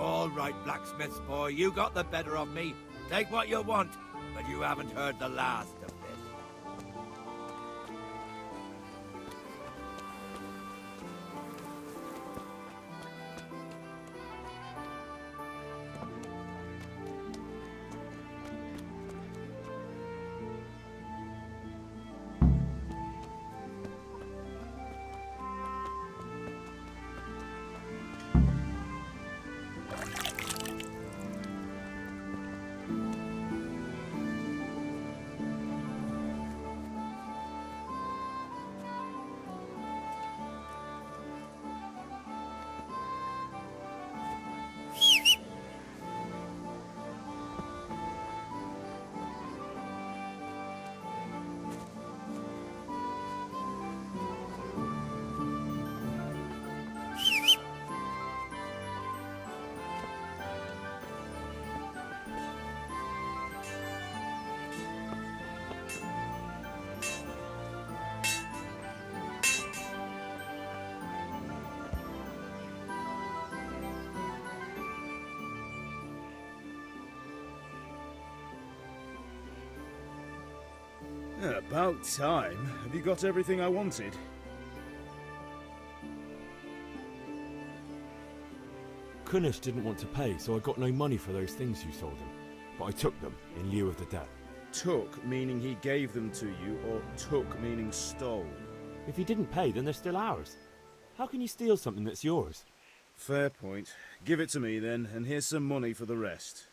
All right, blacksmith's boy, you got the better of me. Take what you want, but you haven't heard the last of this. About time. Have you got everything I wanted? Kunish didn't want to pay, so I got no money for those things you sold him. But I took them in lieu of the debt. Took, meaning he gave them to you, or took, meaning stole? If he didn't pay, then they're still ours. How can you steal something that's yours? Fair point. Give it to me then, and here's some money for the rest.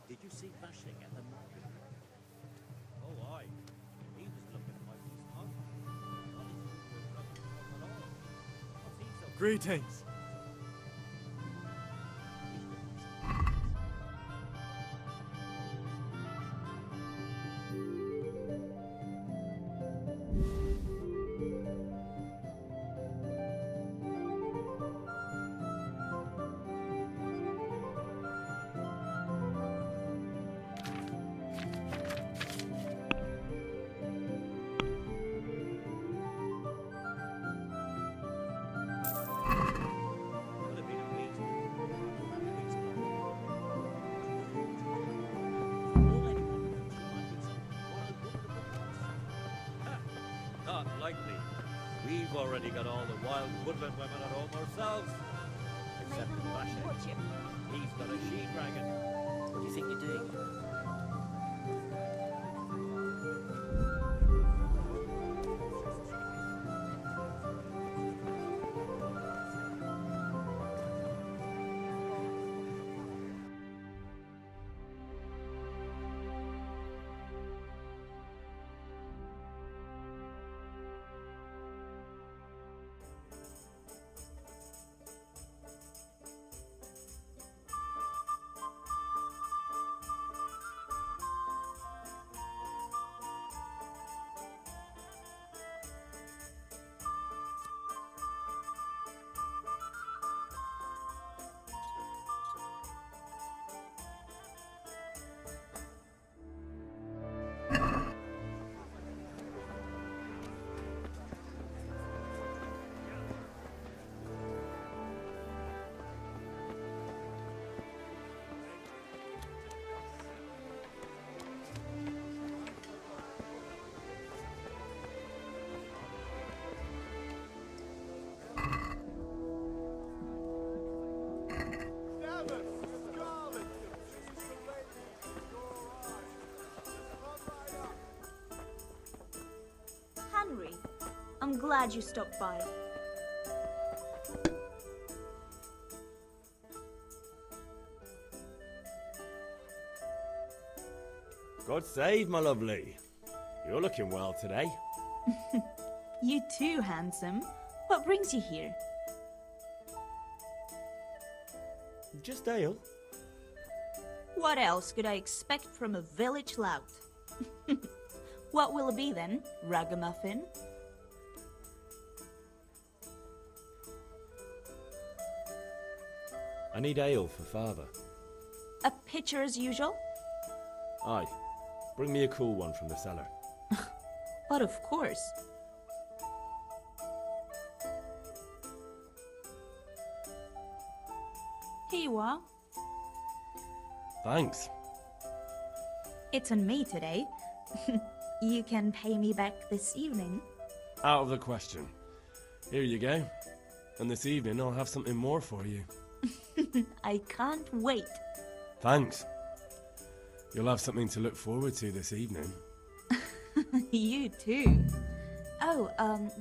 Did you see Bashing at the market? Oh, aye. He was looking at my piece of What's he so? Greetings. Not likely. We've already got all the wild woodland women at home ourselves. Except for Bashing. He's got a she-dragon. What do you think you're doing? I'm glad you stopped by. God save, my lovely. You're looking well today. You too, handsome. What brings you here? Just ale. What else could I expect from a village lout? What will it be then, ragamuffin? I need ale for father. A pitcher as usual? Aye. Bring me a cool one from the cellar. But of course. Here you are. Thanks. It's on me today. You can pay me back this evening. Out of the question. Here you go. And this evening I'll have something more for you. I can't wait. Thanks. You'll have something to look forward to this evening. You too. Oh,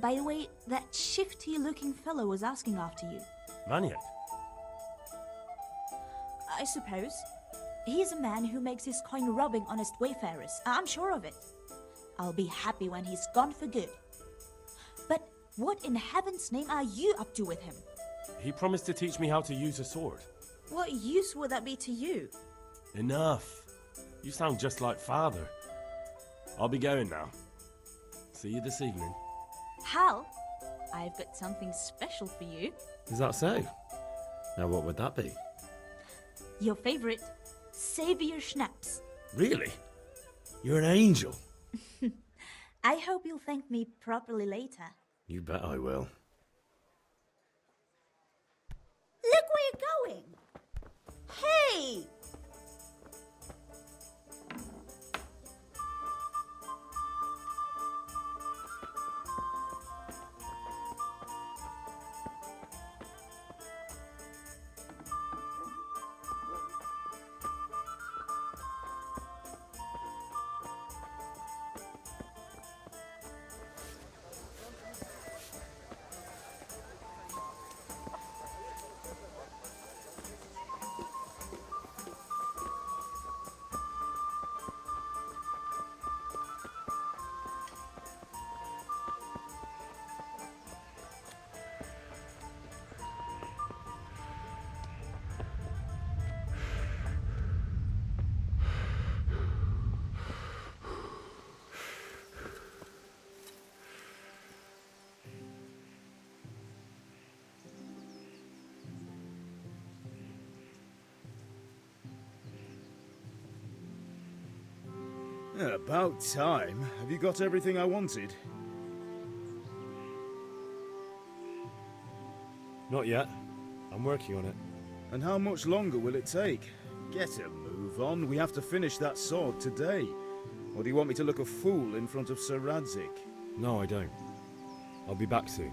by the way, that shifty-looking fellow was asking after you. Maniac? I suppose. He's a man who makes his coin robbing honest wayfarers. I'm sure of it. I'll be happy when he's gone for good. But what in heaven's name are you up to with him? He promised to teach me how to use a sword. What use would that be to you? Enough. You sound just like father. I'll be going now. See you this evening. Hal, I've got something special for you. Is that so? Now what would that be? Your favorite, Savior Schnapps. Really? You're an angel. I hope you'll thank me properly later. You bet I will. Look where you're going! Hey! About time. Have you got everything I wanted? Not yet. I'm working on it. And how much longer will it take? Get a move on. We have to finish that sword today. Or do you want me to look a fool in front of Sir Radzik? No, I don't. I'll be back soon.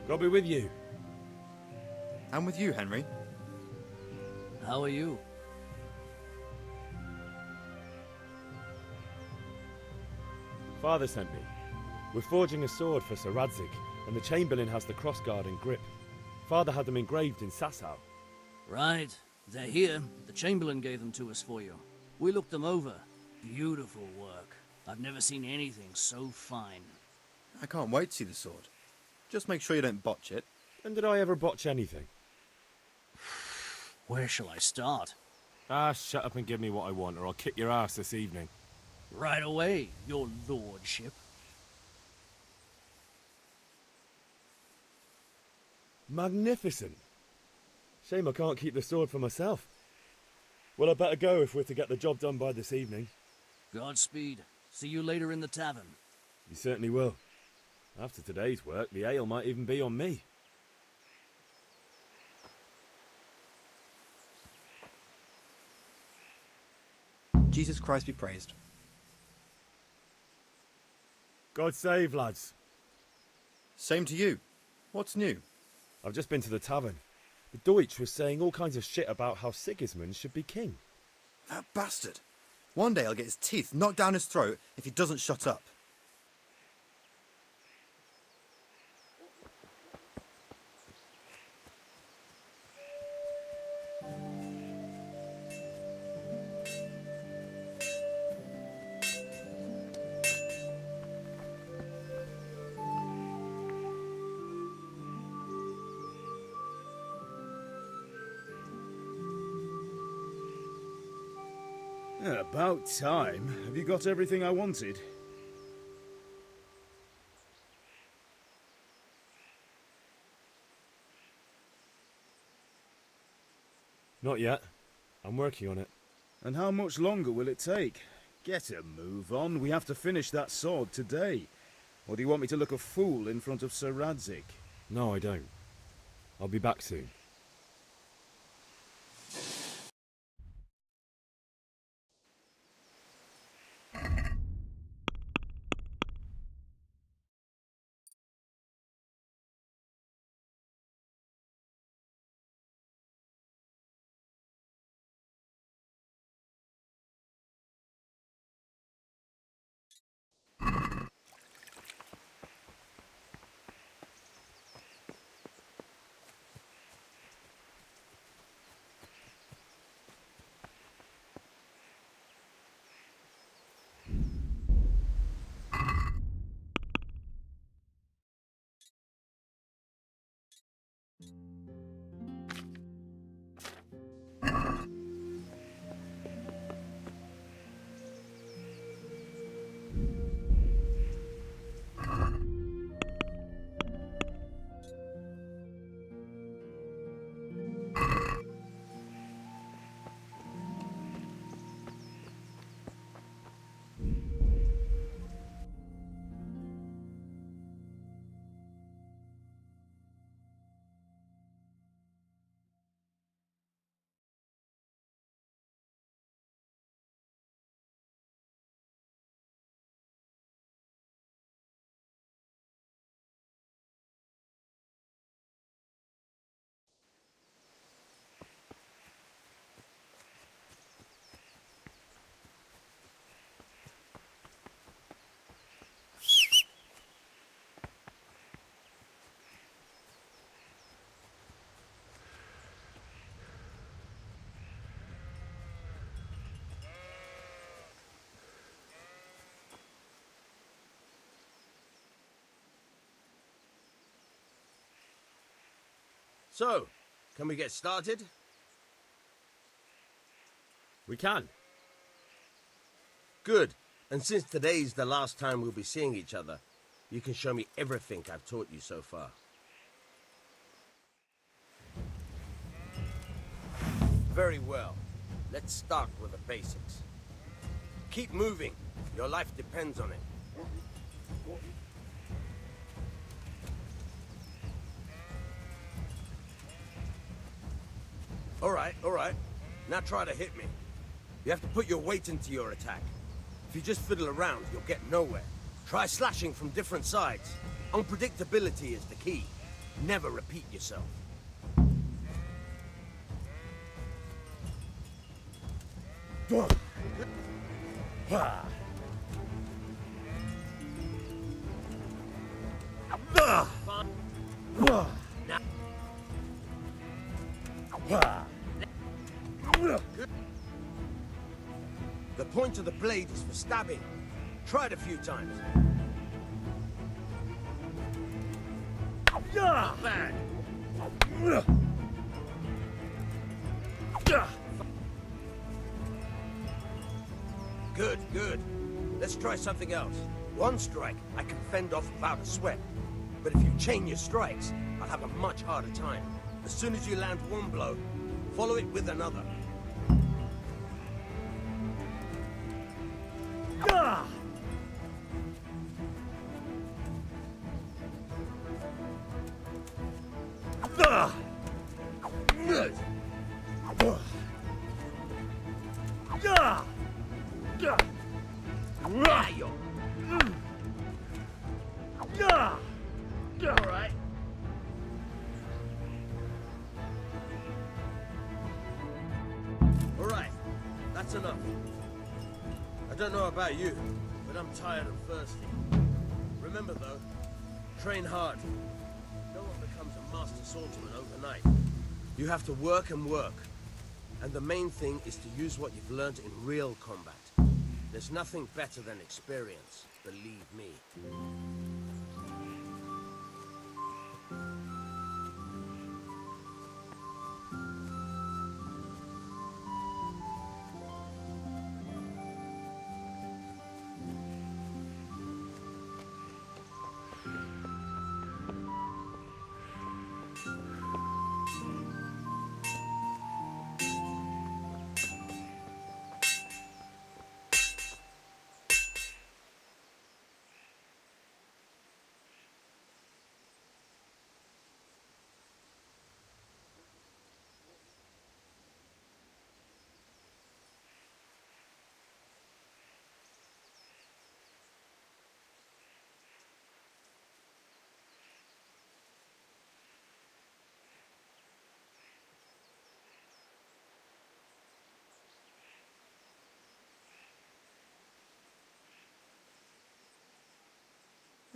God be with you. And with you, Henry. How are you? Father sent me. We're forging a sword for Sir Radzik, and the Chamberlain has the crossguard and grip. Father had them engraved in Sasau. Right. They're here. The Chamberlain gave them to us for you. We looked them over. Beautiful work. I've never seen anything so fine. I can't wait to see the sword. Just make sure you don't botch it. When did I ever botch anything? Where shall I start? Ah, shut up and give me what I want, or I'll kick your ass this evening. Right away, your lordship. Magnificent. Shame I can't keep the sword for myself. Well, I better go if we're to get the job done by this evening. Godspeed. See you later in the tavern. You certainly will. After today's work, the ale might even be on me. Jesus Christ be praised. God save, lads. Same to you. What's new? I've just been to the tavern. The Deutsch was saying all kinds of shit about how Sigismund should be king. That bastard. One day I'll get his teeth knocked down his throat if he doesn't shut up. About time. Have you got everything I wanted? Not yet. I'm working on it. And how much longer will it take? Get a move on. We have to finish that sword today. Or do you want me to look a fool in front of Sir Radzik? No, I don't. I'll be back soon. So, can we get started? We can. Good. And since today's the last time we'll be seeing each other, you can show me everything I've taught you so far. Very well. Let's start with the basics. Keep moving. Your life depends on it. All right. Now try to hit me. You have to put your weight into your attack. If you just fiddle around, you'll get nowhere. Try slashing from different sides. Unpredictability is the key. Never repeat yourself. The point of the blade is for stabbing. Try it a few times. Bad. Good. Let's try something else. One strike, I can fend off without a sweat. But if you chain your strikes, I'll have a much harder time. As soon as you land one blow, follow it with another. Ah! Ah! Good. Ah! Ah! Ah! Yo. Ah! All right. All right. That's enough. I don't know about you, but I'm tired and thirsty. Remember though, train hard. No one becomes a master swordsman overnight. You have to work and work. And the main thing is to use what you've learned in real combat. There's nothing better than experience, believe me.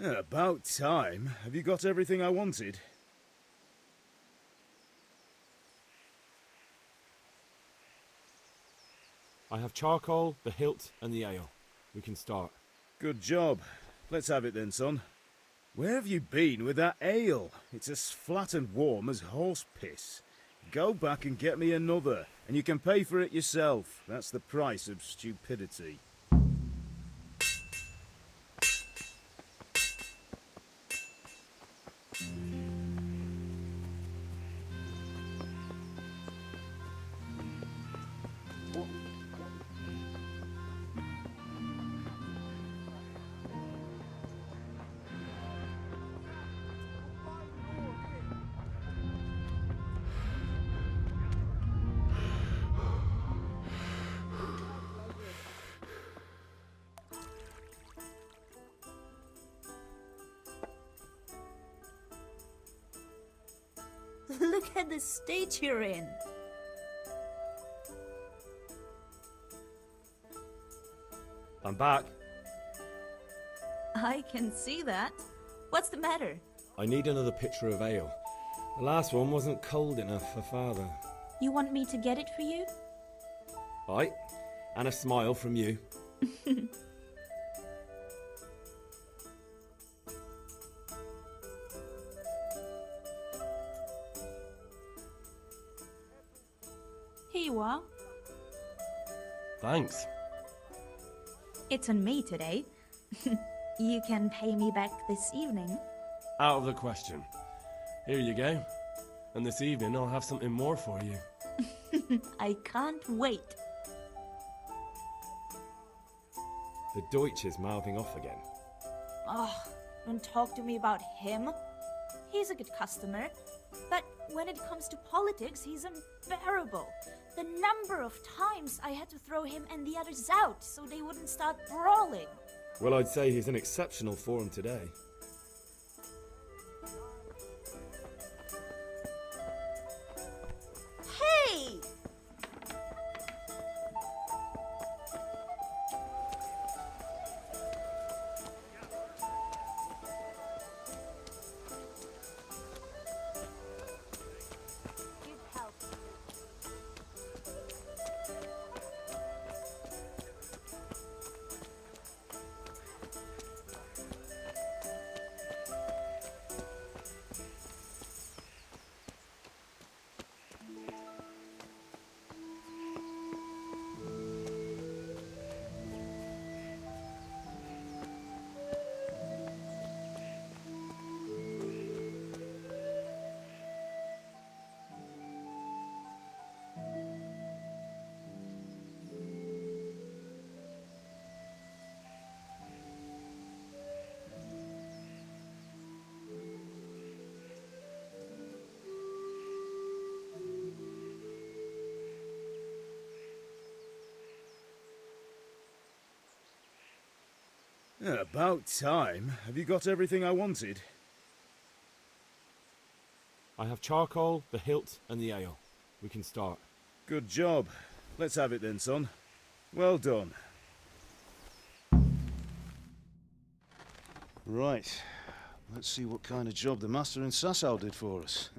About time. Have you got everything I wanted? I have charcoal, the hilt, and the ale. We can start. Good job. Let's have it then, son. Where have you been with that ale? It's as flat and warm as horse piss. Go back and get me another, and you can pay for it yourself. That's the price of stupidity. Look at the state you're in. I'm back. I can see that. What's the matter? I need another pitcher of ale. The last one wasn't cold enough for Father. You want me to get it for you? Right, and a smile from you. Here you are. Thanks. It's on me today. You can pay me back this evening. Out of the question. Here you go. And this evening I'll have something more for you. I can't wait. The Deutsch is mouthing off again. Oh, don't talk to me about him. He's a good customer. But when it comes to politics, he's unbearable. The number of times I had to throw him and the others out so they wouldn't start brawling. Well, I'd say he's in exceptional form today. Hey! Yeah, about time. Have you got everything I wanted? I have charcoal, the hilt, and the ale. We can start. Good job. Let's have it then, son. Well done. Right. Let's see what kind of job the master in Sasau did for us.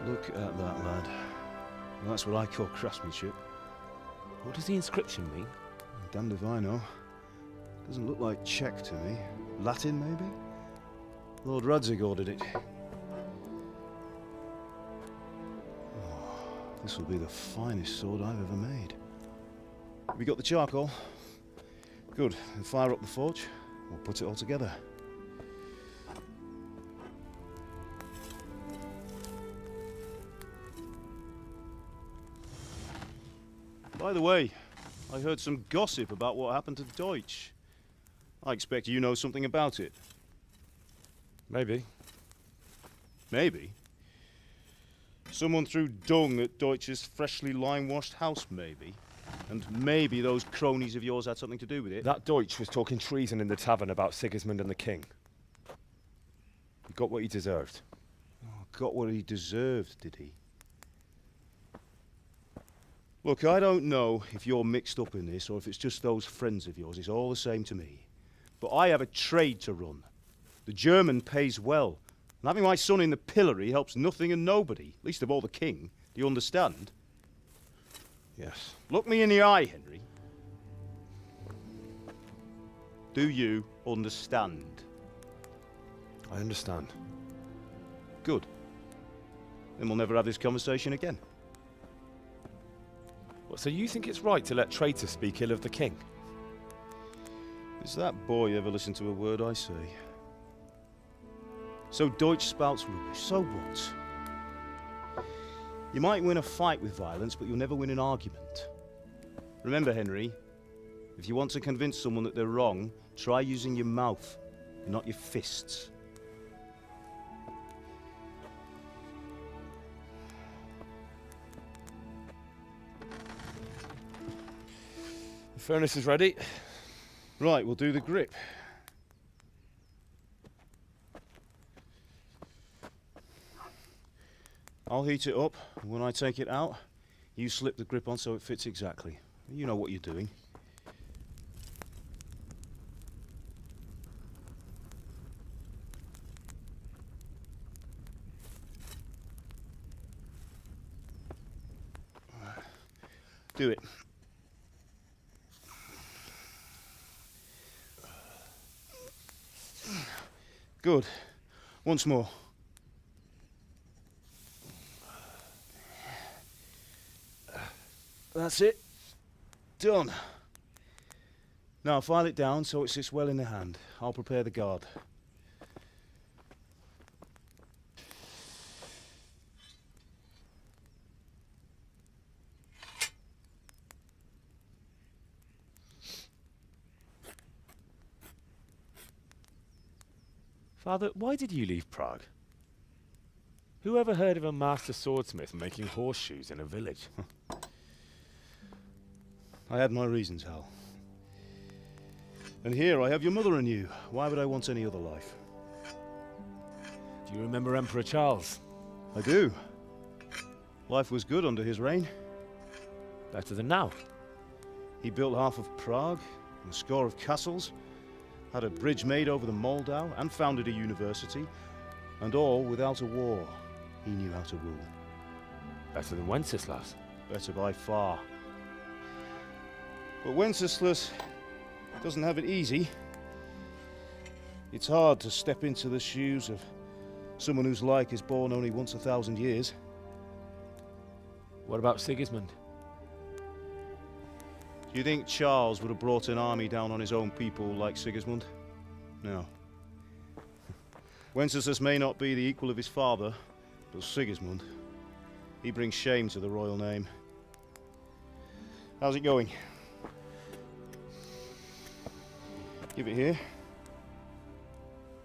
Look at that, lad. Well, that's what I call craftsmanship. What does the inscription mean? Damned if I know. Doesn't look like Czech to me. Latin, maybe? Lord Radzig ordered it. Oh, this will be the finest sword I've ever made. We got the charcoal? Good. Then fire up the forge. We'll put it all together. By the way, I heard some gossip about what happened to Deutsch. I expect you know something about it. Maybe. Maybe? Someone threw dung at Deutsch's freshly lime-washed house, maybe? And maybe those cronies of yours had something to do with it? That Deutsch was talking treason in the tavern about Sigismund and the king. He got what he deserved. Oh, got what he deserved, did he? Look, I don't know if you're mixed up in this or if it's just those friends of yours. It's all the same to me. But I have a trade to run. The German pays well. And having my son in the pillory helps nothing and nobody, least of all the king. Do you understand? Yes. Look me in the eye, Henry. Do you understand? I understand. Good. Then we'll never have this conversation again. What, so you think it's right to let traitors speak ill of the king? Does that boy ever listen to a word I say? So Deutsch spouts rubbish, so what? You might win a fight with violence, but you'll never win an argument. Remember, Henry, if you want to convince someone that they're wrong, try using your mouth, and not your fists. The furnace is ready. Right, we'll do the grip. I'll heat it up, and when I take it out, you slip the grip on so it fits exactly. You know what you're doing. Do it. Good. Once more. That's it. Done. Now file it down so it sits well in the hand. I'll prepare the guard. Father, why did you leave Prague? Who ever heard of a master swordsmith making horseshoes in a village? I had my reasons, Hal. And here I have your mother and you. Why would I want any other life? Do you remember Emperor Charles? I do. Life was good under his reign. Better than now. He built half of Prague, and a score of castles, had a bridge made over the Moldau, and founded a university, and all without a war. He knew how to rule. Better than Wenceslas. Better by far. But Wenceslas doesn't have it easy. It's hard to step into the shoes of someone whose like is born only once 1,000 years. What about Sigismund? Do you think Charles would have brought an army down on his own people like Sigismund? No. Wenceslas may not be the equal of his father, but Sigismund, he brings shame to the royal name. How's it going? Give it here,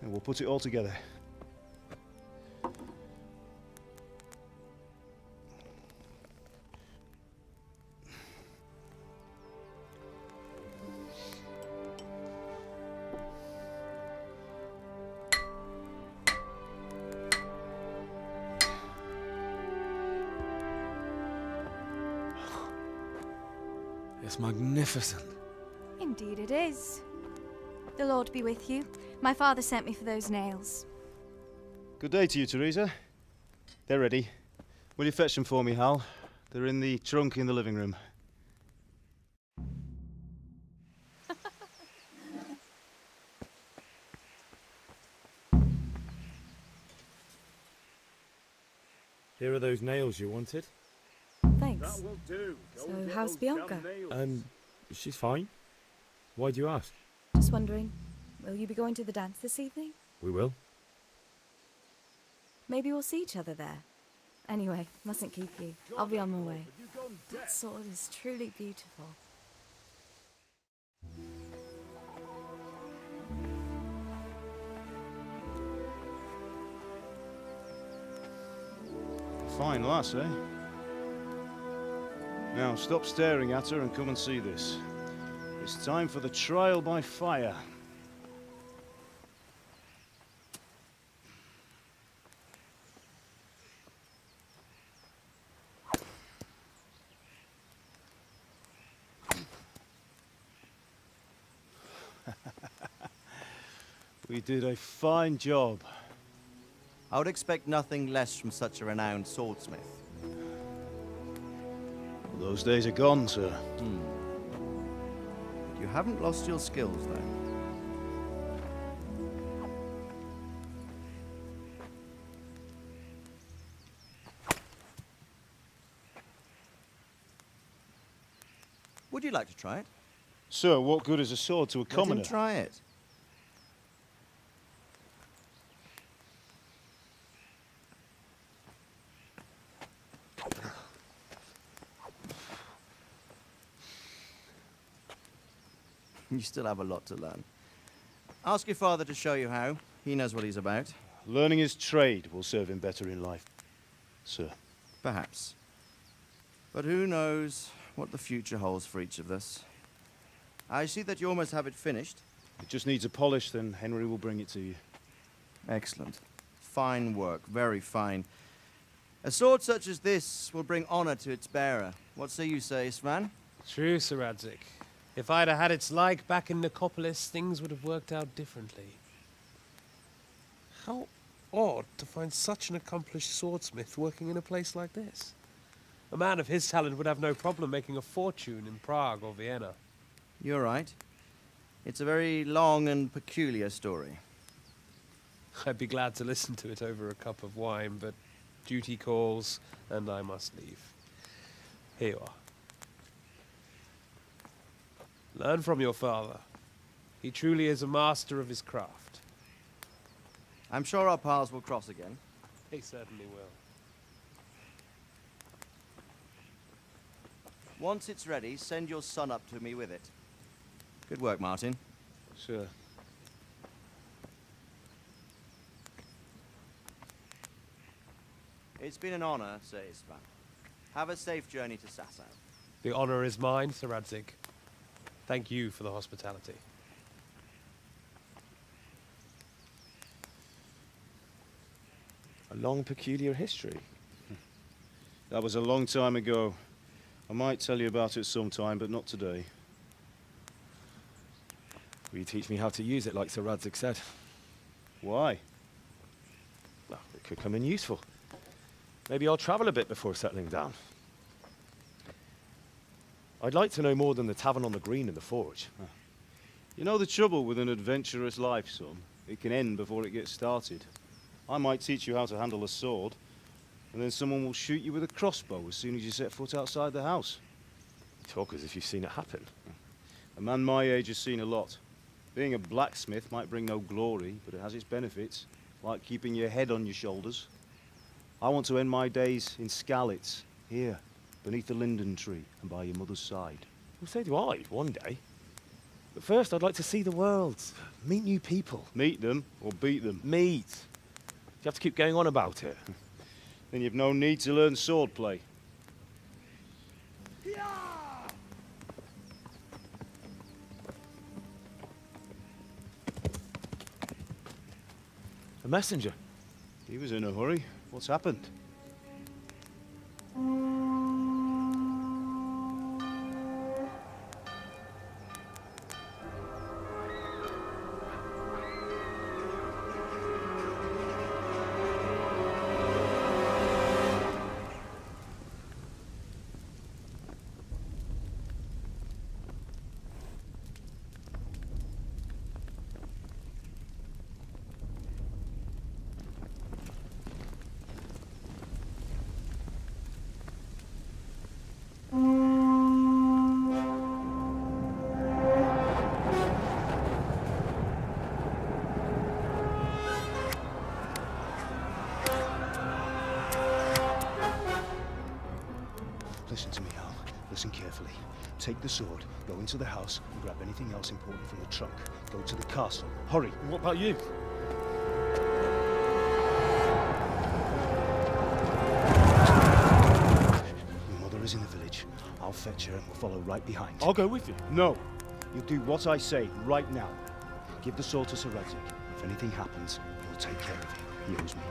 and we'll put it all together. It's magnificent. Indeed it is. The Lord be with you. My father sent me for those nails. Good day to you, Teresa. They're ready. Will you fetch them for me, Hal? They're in the trunk in the living room. Here are those nails you wanted. Thanks. That will do. Go and So, get how's those Bianca? damn nails. She's fine. Why do you ask? Just wondering, will you be going to the dance this evening? We will. Maybe we'll see each other there. Anyway, mustn't keep you. I'll be on my way. Have you gone That deaf? sword is truly beautiful. Fine lass, eh? Now, stop staring at her and come and see this. It's time for the trial by fire. We did a fine job. I would expect nothing less from such a renowned swordsmith. Well, those days are gone, sir. You haven't lost your skills, though. Would you like to try it? Sir, what good is a sword to a commoner? Let him try it. You still have a lot to learn. Ask your father to show you how. He knows what he's about. Learning his trade will serve him better in life, sir. Perhaps. But who knows what the future holds for each of us. I see that you almost have it finished. It just needs a polish, then Henry will bring it to you. Excellent. Fine work, very fine. A sword such as this will bring honor to its bearer. What say you, Svan? True, Sir Radzik. If I'd have had its like back in Nicopolis, things would have worked out differently. How odd to find such an accomplished swordsmith working in a place like this. A man of his talent would have no problem making a fortune in Prague or Vienna. You're right. It's a very long and peculiar story. I'd be glad to listen to it over a cup of wine, but duty calls, and I must leave. Here you are. Learn from your father. He truly is a master of his craft. I'm sure our paths will cross again. He certainly will. Once it's ready, send your son up to me with it. Good work, Martin. Sir. It's been an honor, Sir Isvan. Have a safe journey to Sasau. The honor is mine, Sir Radzik. Thank you for the hospitality. A long, peculiar history. That was a long time ago. I might tell you about it sometime, but not today. Will you teach me how to use it like Sir Radzik said? Why? Well, it could come in useful. Maybe I'll travel a bit before settling down. I'd like to know more than the tavern on the green and the forge. You know the trouble with an adventurous life, son? It can end before it gets started. I might teach you how to handle a sword, and then someone will shoot you with a crossbow as soon as you set foot outside the house. You talk as if you've seen it happen. A man my age has seen a lot. Being a blacksmith might bring no glory, but it has its benefits, like keeping your head on your shoulders. I want to end my days in Skalitz, here, beneath the linden tree and by your mother's side. Well, so do I, one day. But first, I'd like to see the world, meet new people. Meet them or beat them? Meet. You have to keep going on about it. Then you've no need to learn swordplay. A messenger. He was in a hurry. What's happened? carefully. Take the sword, go into the house, and grab anything else important from the trunk. Go to the castle. Hurry! What about you? Your mother is in the village. I'll fetch her and we'll follow right behind. I'll go with you. No! You'll do what I say right now. Give the sword to Sir Radzik. If anything happens, he'll take care of you. He owes me.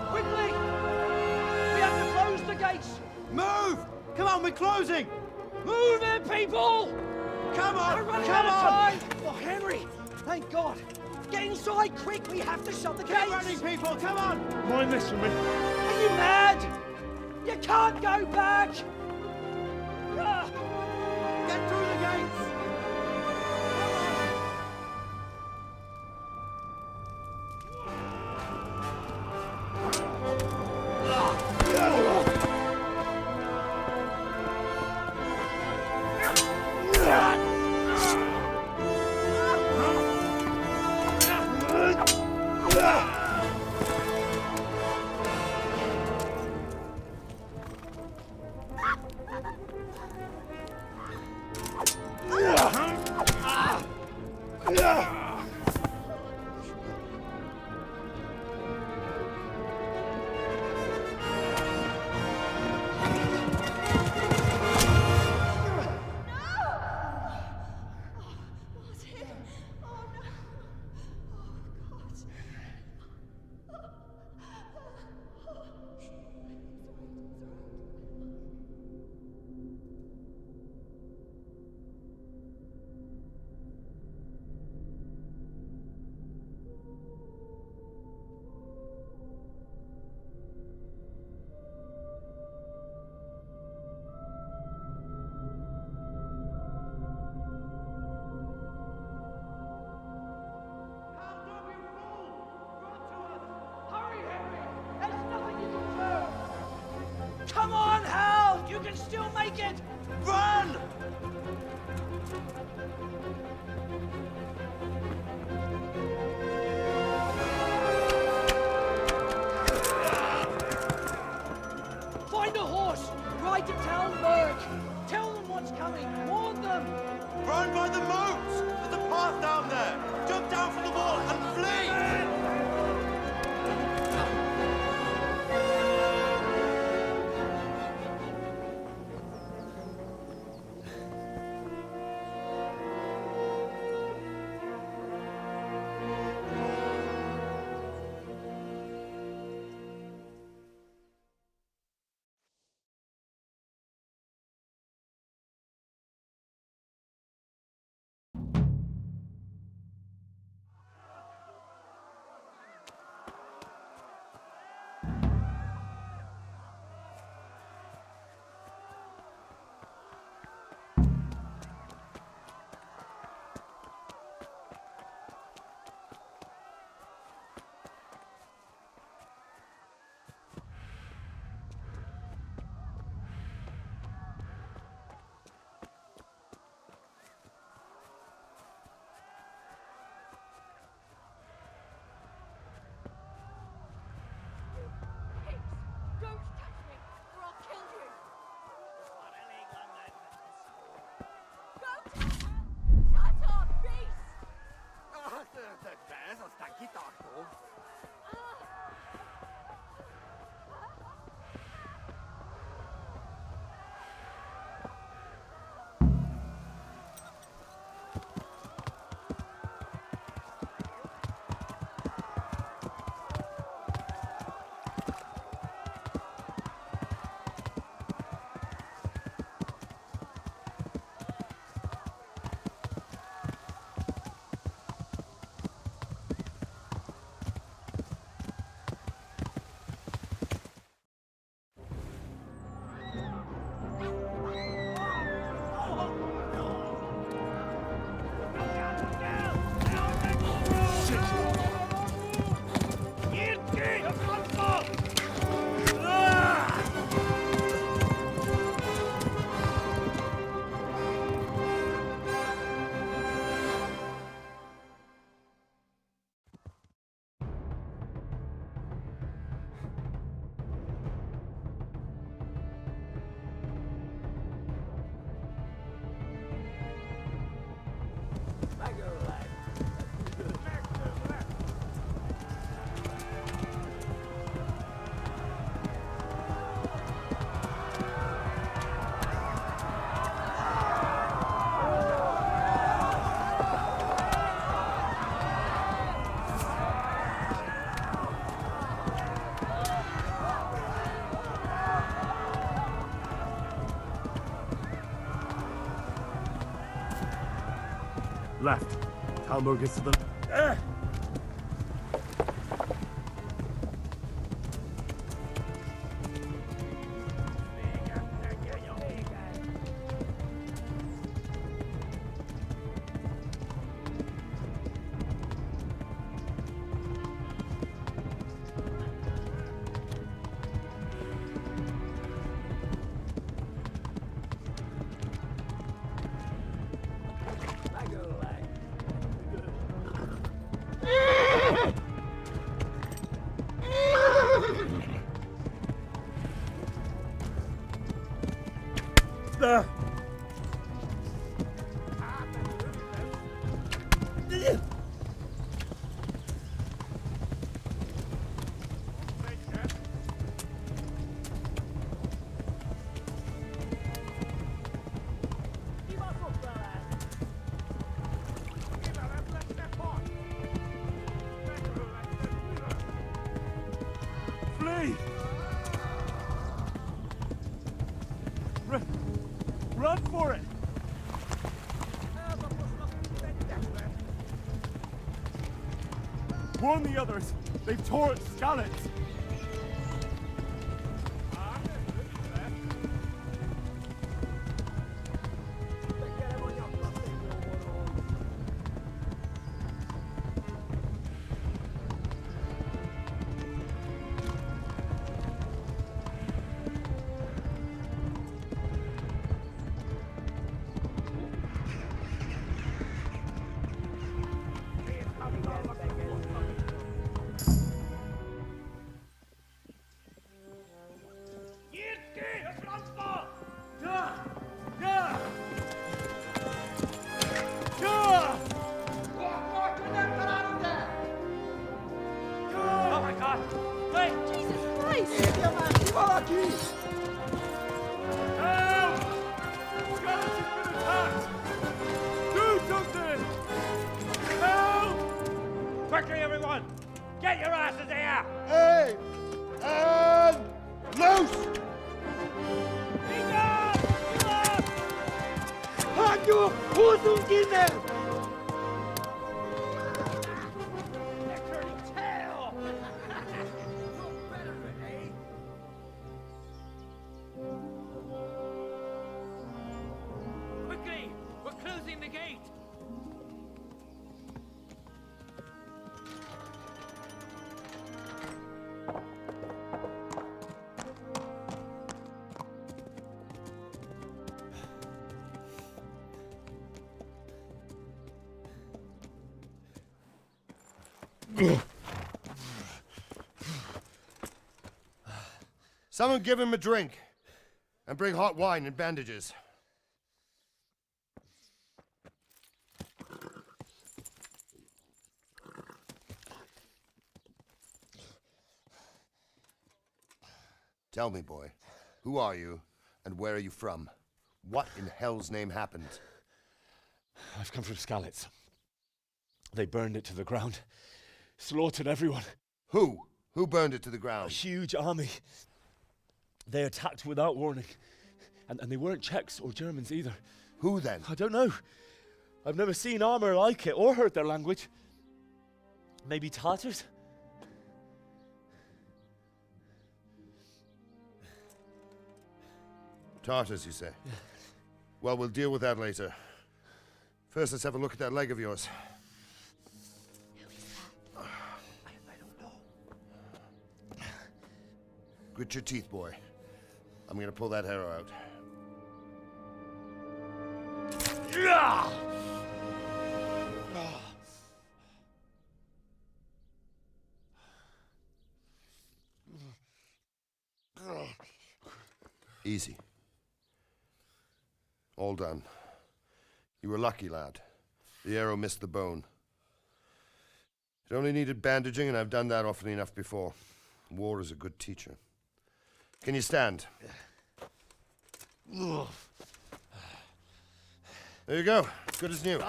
Quickly! We have to close the gates! Move! Come on, we're closing! Move it, people! Come on! We're running Come out of on! time! Oh, Henry! Thank God! Get inside quick! We have to shut the gates! Get running, people! Come on! Mind this for me. Are you mad? You can't go back! Ah! Get through the gates! Left. Talmor gets to the... Flee! Run for it! Warn the others! They've tore at Skalitz! Quickly, everyone! Get your asses here! Hey! And loose! Be gone! Haku! Husungine! Quickly! We're closing the gate! Someone give him a drink. And bring hot wine and bandages. Tell me, boy, who are you and where are you from? What in hell's name happened? I've come from Skalitz. They burned it to the ground. Slaughtered everyone. Who? Who burned it to the ground? A huge army. They attacked without warning. And they weren't Czechs or Germans either. Who then? I don't know. I've never seen armor like it or heard their language. Maybe Tatars? Tartars, you say? Yeah. Well, we'll deal with that later. First, let's have a look at that leg of yours. I don't know. Grit your teeth, boy. I'm gonna pull that arrow out. Easy. All done. You were lucky, lad. The arrow missed the bone. It only needed bandaging, and I've done that often enough before. War is a good teacher. Can you stand? There you go. Good as new.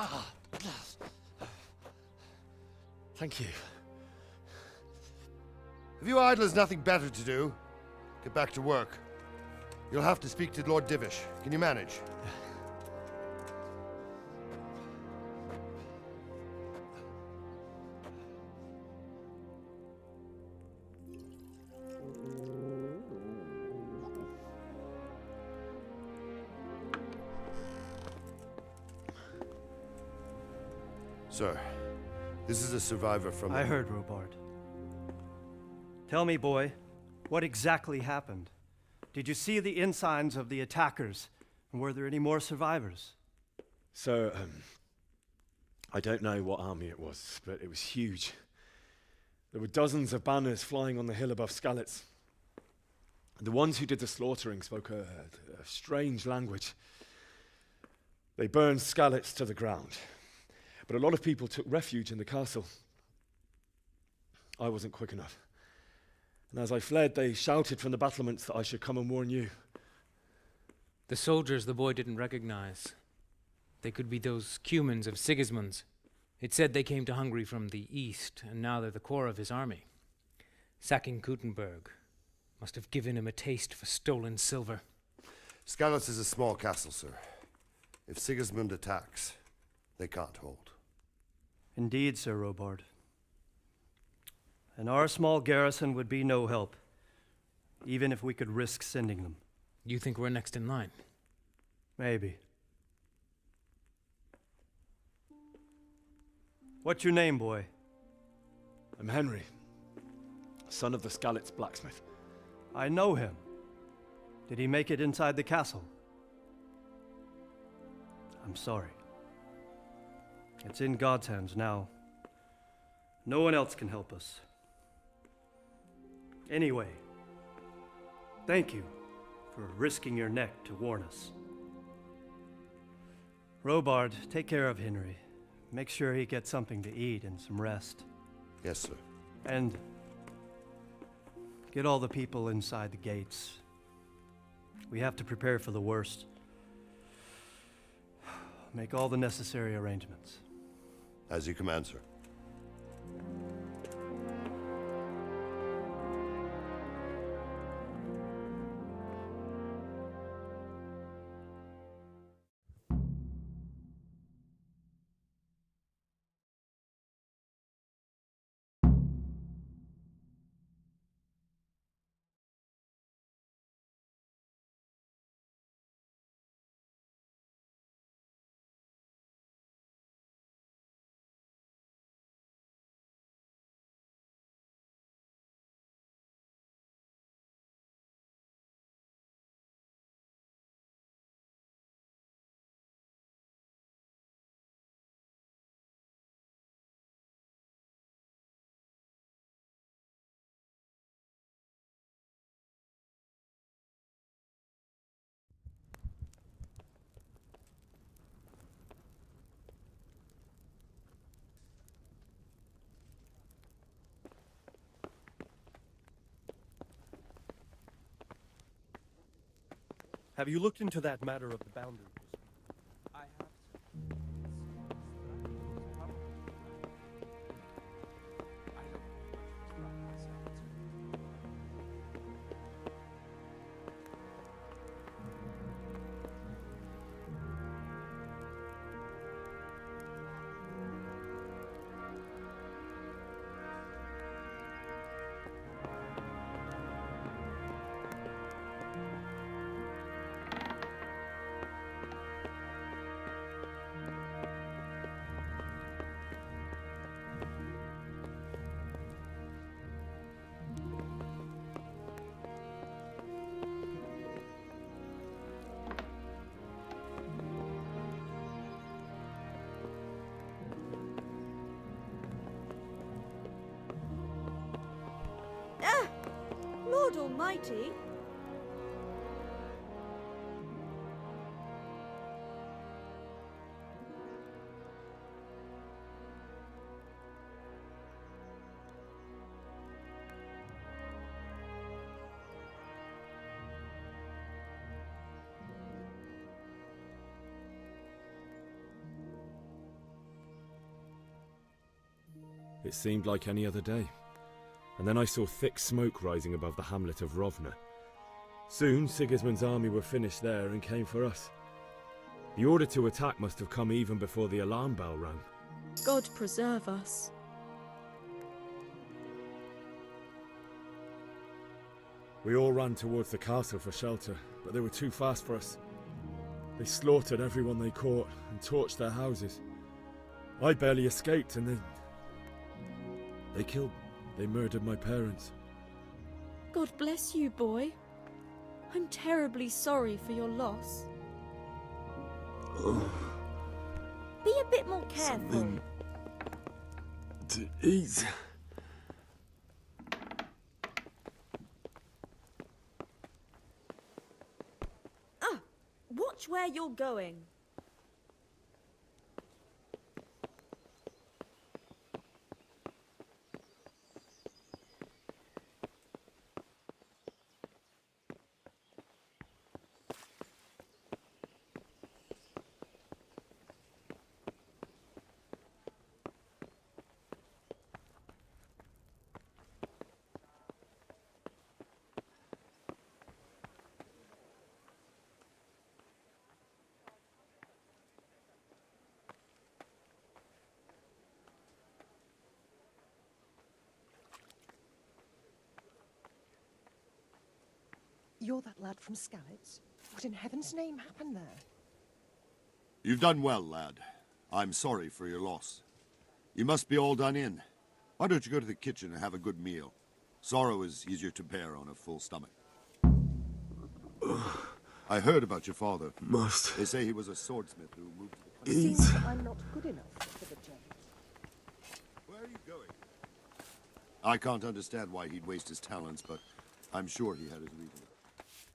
Thank you. If you idlers nothing better to do, get back to work. You'll have to speak to Lord Divish. Can you manage? Sir, this is a survivor from... I heard, Robard. Tell me, boy, what exactly happened? Did you see the ensigns of the attackers? And were there any more survivors? So, I don't know what army it was, but it was huge. There were dozens of banners flying on the hill above Skalitz. The ones who did the slaughtering spoke a strange language. They burned Skalitz to the ground, but a lot of people took refuge in the castle. I wasn't quick enough. And as I fled, they shouted from the battlements that I should come and warn you. The soldiers the boy didn't recognize. They could be those Cumans of Sigismund's. It said they came to Hungary from the east, and now they're the core of his army. Sacking Gutenberg must have given him a taste for stolen silver. Skalitz is a small castle, sir. If Sigismund attacks, they can't hold. Indeed, Sir Robard. And our small garrison would be no help, even if we could risk sending them. You think we're next in line? Maybe. What's your name, boy? I'm Henry, son of the Skalitz blacksmith. I know him. Did he make it inside the castle? I'm sorry. It's in God's hands now. No one else can help us. Anyway, thank you for risking your neck to warn us. Robard, take care of Henry. Make sure he gets something to eat and some rest. Yes, sir. And get all the people inside the gates. We have to prepare for the worst. Make all the necessary arrangements. As you command, sir. Have you looked into that matter of the boundaries? I have. Lord Almighty! It seemed like any other day. And then I saw thick smoke rising above the hamlet of Rovna. Soon, Sigismund's army were finished there and came for us. The order to attack must have come even before the alarm bell rang. God preserve us. We all ran towards the castle for shelter, but they were too fast for us. They slaughtered everyone they caught and torched their houses. I barely escaped, and they murdered my parents. God bless you, boy. I'm terribly sorry for your loss. Be a bit more careful. Something to eat. Watch where you're going. You're that lad from Skalitz? What in heaven's name happened there? You've done well, lad. I'm sorry for your loss. You must be all done in. Why don't you go to the kitchen and have a good meal? Sorrow is easier to bear on a full stomach. I heard about your father. Must. They say he was a swordsmith who moved to the It seems that I'm not good enough for the job. Where are you going? I can't understand why he'd waste his talents, but I'm sure he had his reasons.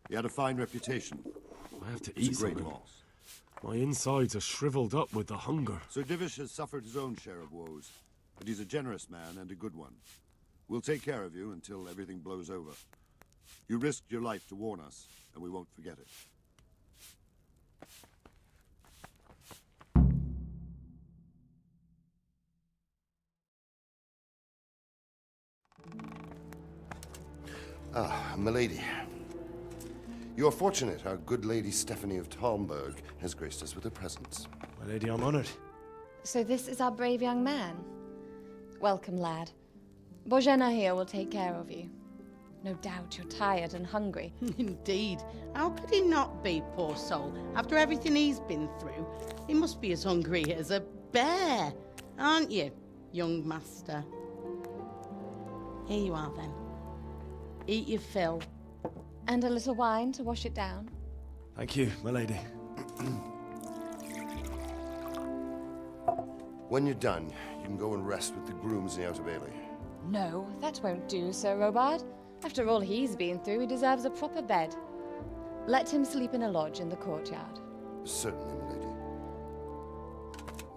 He had a fine reputation. I have to It's eat a great something. loss. My insides are shriveled up with the hunger. Sir Divish has suffered his own share of woes, but he's a generous man and a good one. We'll take care of you until everything blows over. You risked your life to warn us, and we won't forget it. Ah, milady. You are fortunate our good lady Stephanie of Talmberg has graced us with her presence. My lady, I'm honored. So this is our brave young man. Welcome, lad. Bozhena here will take care of you. No doubt you're tired and hungry. Indeed. How could he not be, poor soul? After everything he's been through, he must be as hungry as a bear, aren't you, young master? Here you are, then. Eat your fill. And a little wine to wash it down. Thank you, my lady. When you're done, you can go and rest with the grooms in the Outer Bailey. No, that won't do, Sir Robard. After all he's been through, he deserves a proper bed. Let him sleep in a lodge in the courtyard. Certainly, milady.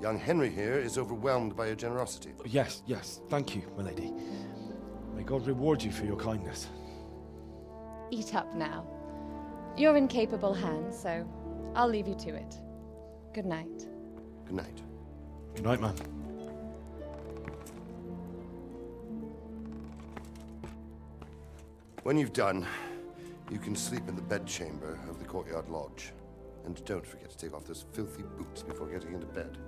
Young Henry here is overwhelmed by your generosity. Yes, yes. Thank you, my lady. May God reward you for your kindness. Eat up now. You're in capable hands, so I'll leave you to it. Good night. Good night. Good night, ma'am. When you've done, you can sleep in the bedchamber of the courtyard lodge. And don't forget to take off those filthy boots before getting into bed.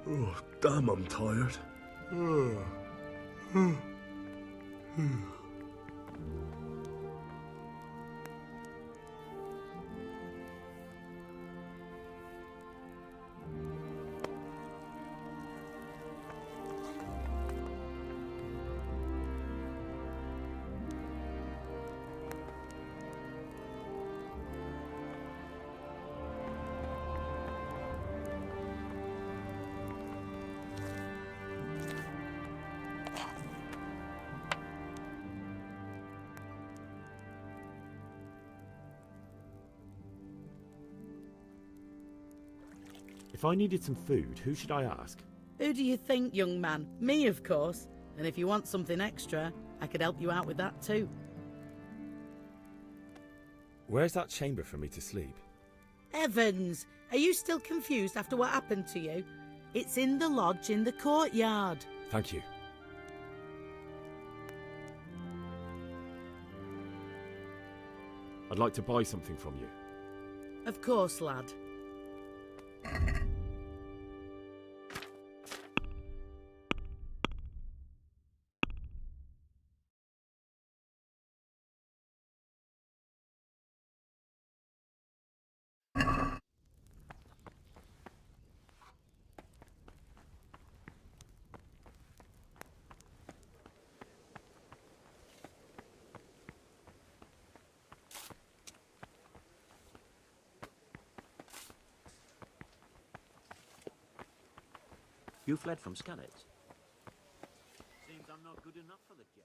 Oh, damn, I'm tired. If I needed some food, who should I ask? Who do you think, young man? Me, of course. And if you want something extra, I could help you out with that too. Where's that chamber for me to sleep? Evans, are you still confused after what happened to you? It's in the lodge in the courtyard. Thank you. I'd like to buy something from you. Of course, lad. You fled from Skalitz. Seems I'm not good enough for the jet.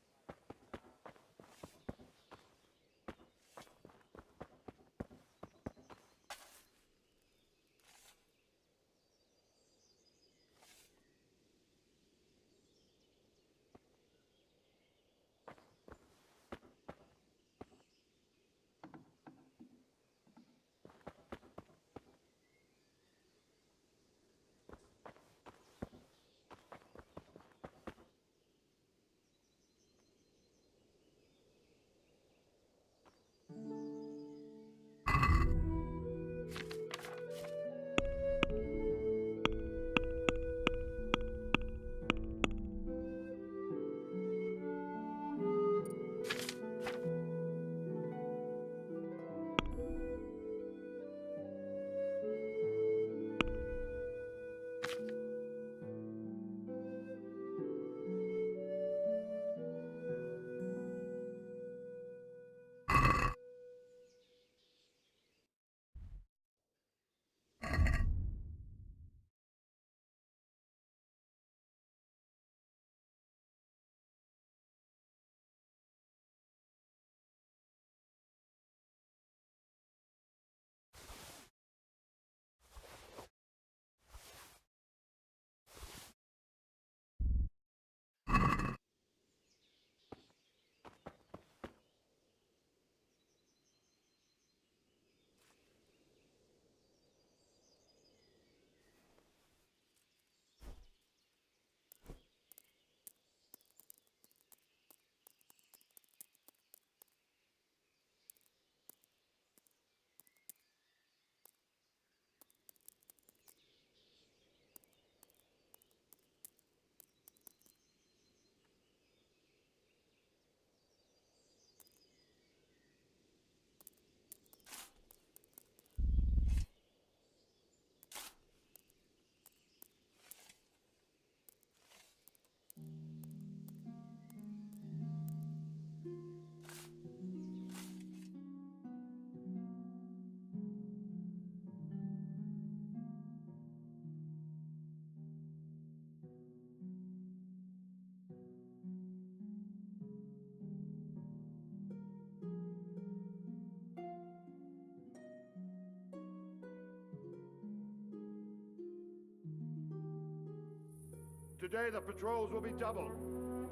Today the patrols will be doubled.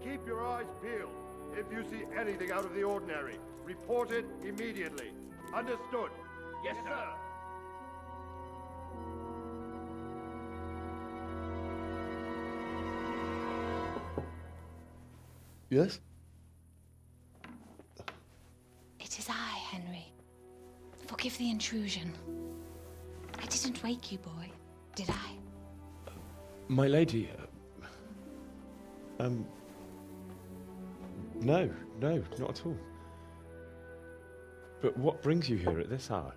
Keep your eyes peeled. If you see anything out of the ordinary, report it immediately. Understood? Yes, sir. Yes? It is I, Henry. Forgive the intrusion. I didn't wake you, boy, did I? My lady, no, not at all. But what brings you here at this hour?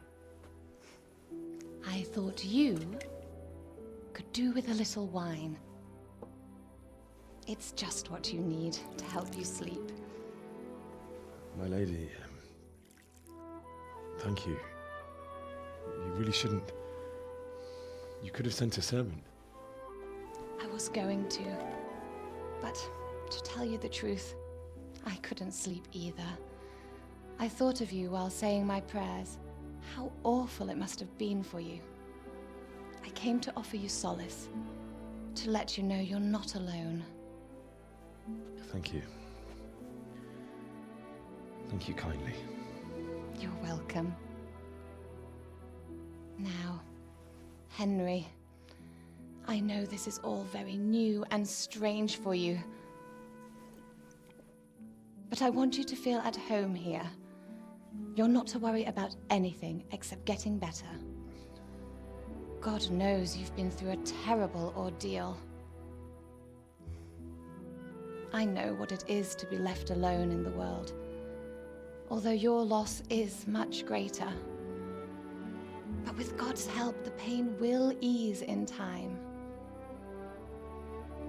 I thought you could do with a little wine. It's just what you need to help you sleep. My lady, thank you. You really shouldn't. You could have sent a servant. I was going to. But to tell you the truth, I couldn't sleep either. I thought of you while saying my prayers. How awful it must have been for you. I came to offer you solace, to let you know you're not alone. Thank you. Thank you kindly. You're welcome. Now, Henry, I know this is all very new and strange for you, but I want you to feel at home here. You're not to worry about anything except getting better. God knows you've been through a terrible ordeal. I know what it is to be left alone in the world, although your loss is much greater. But with God's help, the pain will ease in time.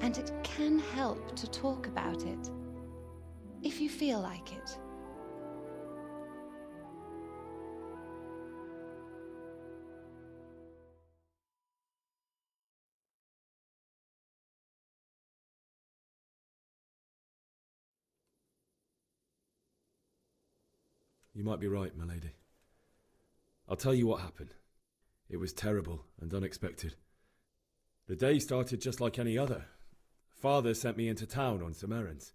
And it can help to talk about it, if you feel like it. You might be right, my lady. I'll tell you what happened. It was terrible and unexpected. The day started just like any other. Father sent me into town on some errands.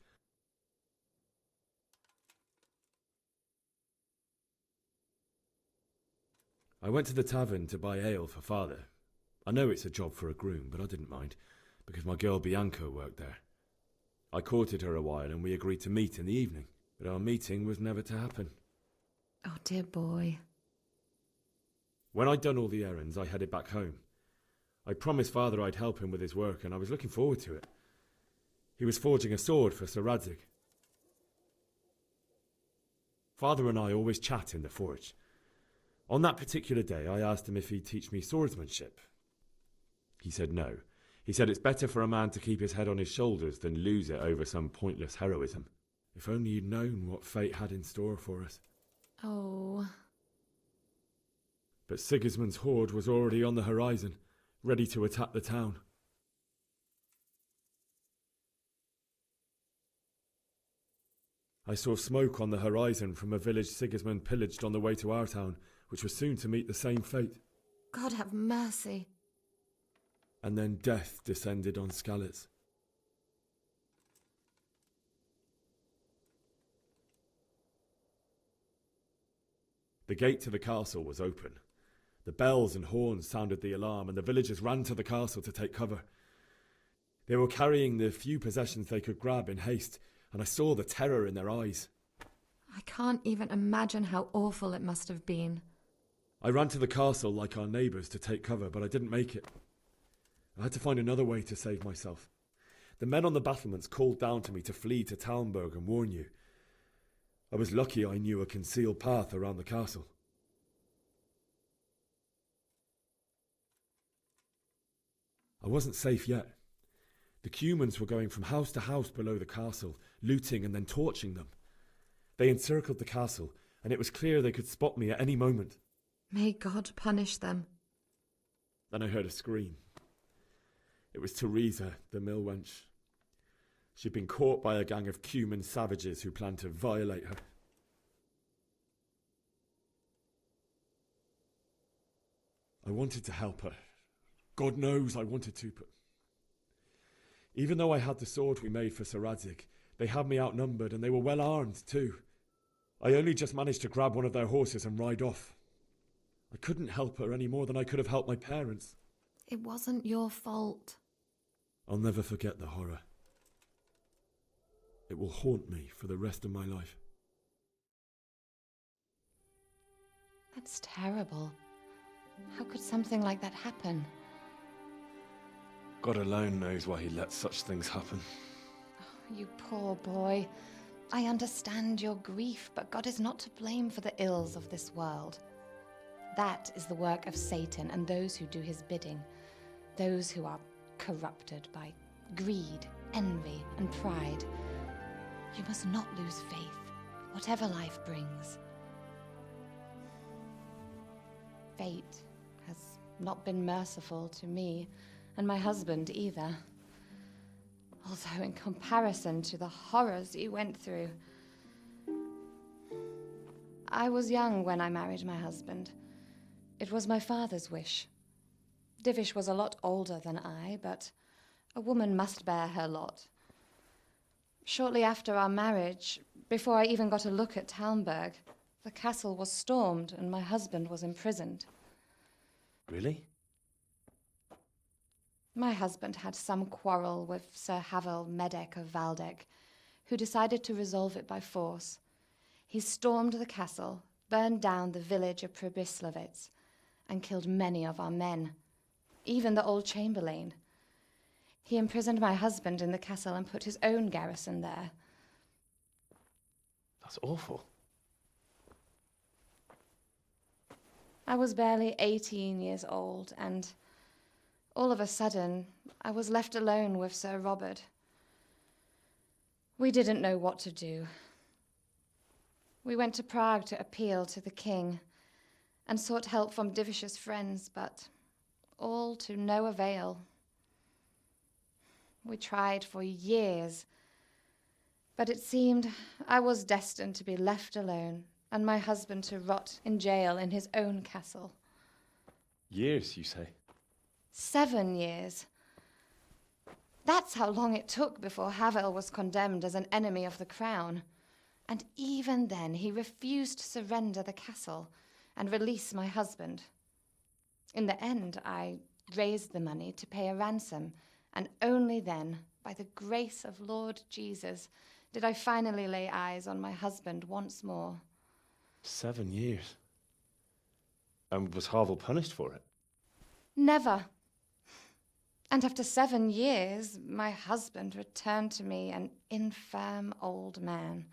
I went to the tavern to buy ale for Father. I know it's a job for a groom, but I didn't mind, because my girl Bianca worked there. I courted her a while and we agreed to meet in the evening, but our meeting was never to happen. Oh, dear boy. When I'd done all the errands, I headed back home. I promised Father I'd help him with his work, and I was looking forward to it. He was forging a sword for Sir Radzig. Father and I always chat in the forge. On that particular day, I asked him if he'd teach me swordsmanship. He said no. He said it's better for a man to keep his head on his shoulders than lose it over some pointless heroism. If only you'd known what fate had in store for us. Oh. But Sigismund's horde was already on the horizon, ready to attack the town. I saw smoke on the horizon from a village Sigismund pillaged on the way to our town, which was soon to meet the same fate. God have mercy. And then death descended on Skalitz. The gate to the castle was open. The bells and horns sounded the alarm, and the villagers ran to the castle to take cover. They were carrying the few possessions they could grab in haste, and I saw the terror in their eyes. I can't even imagine how awful it must have been. I ran to the castle like our neighbours to take cover, but I didn't make it. I had to find another way to save myself. The men on the battlements called down to me to flee to Talmberg and warn you. I was lucky I knew a concealed path around the castle. I wasn't safe yet. The Cumans were going from house to house below the castle, looting and then torching them. They encircled the castle, and it was clear they could spot me at any moment. May God punish them. Then I heard a scream. It was Teresa, the mill wench. She'd been caught by a gang of Cuman savages who planned to violate her. I wanted to help her. God knows I wanted to, but even though I had the sword we made for Sir Radzig, they had me outnumbered and they were well armed too. I only just managed to grab one of their horses and ride off. I couldn't help her any more than I could have helped my parents. It wasn't your fault. I'll never forget the horror. It will haunt me for the rest of my life. That's terrible. How could something like that happen? God alone knows why he lets such things happen. You poor boy. I understand your grief, but God is not to blame for the ills of this world. That is the work of Satan and those who do his bidding. Those who are corrupted by greed, envy, and pride. You must not lose faith, whatever life brings. Fate has not been merciful to me, and my husband either. Although in comparison to the horrors you went through. I was young when I married my husband. It was my father's wish. Divish was a lot older than I, but a woman must bear her lot. Shortly after our marriage, before I even got a look at Talmberg, the castle was stormed and my husband was imprisoned. Really? My husband had some quarrel with Sir Havel Medek of Valdek, who decided to resolve it by force. He stormed the castle, burned down the village of Pribyslavitz, and killed many of our men, even the old chamberlain. He imprisoned my husband in the castle and put his own garrison there. That's awful. I was barely 18 years old, and all of a sudden, I was left alone with Sir Robert. We didn't know what to do. We went to Prague to appeal to the king and sought help from Divish's friends, but all to no avail. We tried for years, but it seemed I was destined to be left alone and my husband to rot in jail in his own castle. Years, you say? 7 years. That's how long it took before Havel was condemned as an enemy of the crown. And even then, he refused to surrender the castle and release my husband. In the end, I raised the money to pay a ransom, and only then, by the grace of Lord Jesus, did I finally lay eyes on my husband once more. 7 years? And was Havel punished for it? Never. And after 7 years, my husband returned to me an infirm old man.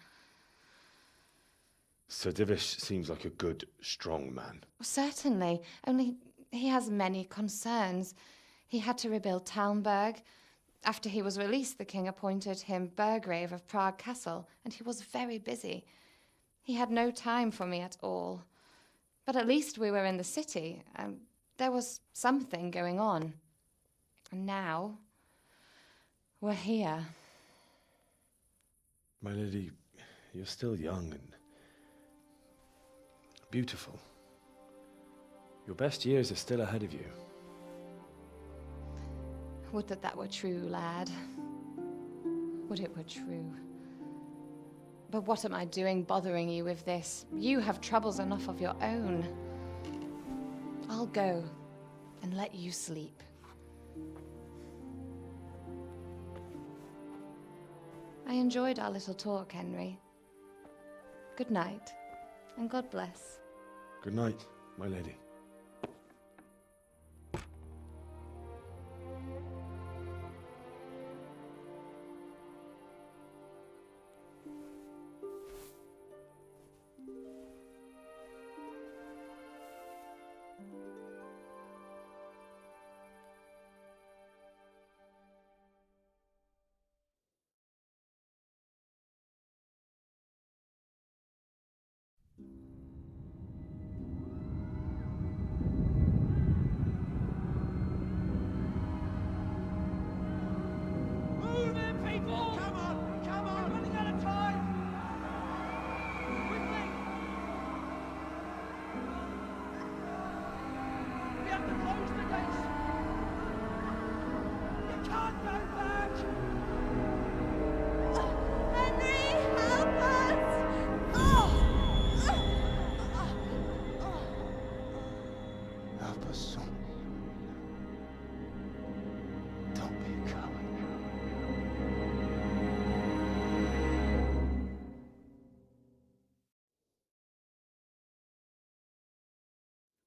Sir Divish seems like a good, strong man. Certainly, only he has many concerns. He had to rebuild Talmberg. After he was released, the king appointed him Burgrave of Prague Castle, and he was very busy. He had no time for me at all. But at least we were in the city, and there was something going on. And now, we're here. My lady, you're still young and beautiful. Your best years are still ahead of you. Would that that were true, lad. Would it were true. But what am I doing bothering you with this? You have troubles enough of your own. I'll go and let you sleep. I enjoyed our little talk, Henry. Good night, and God bless. Good night, my lady.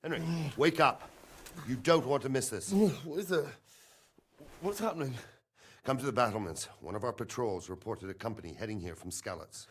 Henry, wake up. You don't want to miss this. What's happening? Come to the battlements. One of our patrols reported a company heading here from Skalitz.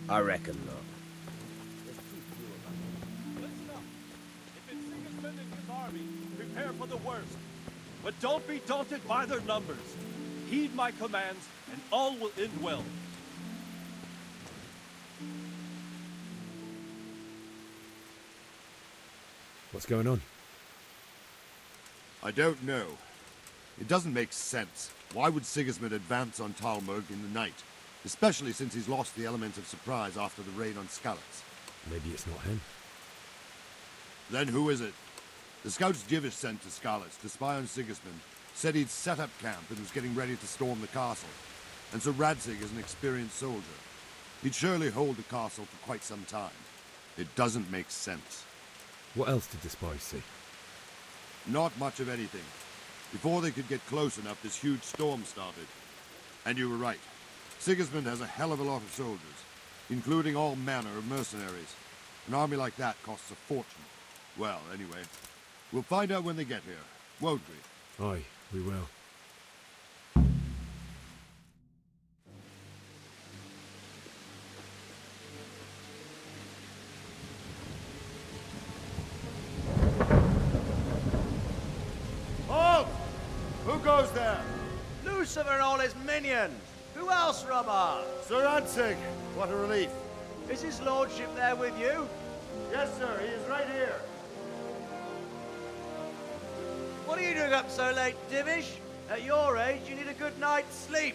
I reckon not. Listen up. If it's Sigismund and his army, prepare for the worst. But don't be daunted by their numbers. Heed my commands, and all will end well. What's going on? I don't know. It doesn't make sense. Why would Sigismund advance on Talmberg in the night? Especially since he's lost the element of surprise after the raid on Skalitz. Maybe it's not him. Then who is it? The scouts Divish sent to Skalitz to spy on Sigismund said he'd set up camp and was getting ready to storm the castle. And so Radzig is an experienced soldier. He'd surely hold the castle for quite some time. It doesn't make sense. What else did the spies see? Not much of anything. Before they could get close enough, this huge storm started. And you were right. Sigismund has a hell of a lot of soldiers, including all manner of mercenaries. An army like that costs a fortune. Well, anyway, we'll find out when they get here, won't we? Aye, we will. Halt! Who goes there? Lucifer and all his minions. Who else, Robert? Sir Radzig. What a relief. Is his lordship there with you? Yes, sir. He is right here. What are you doing up so late, Divish? At your age, you need a good night's sleep.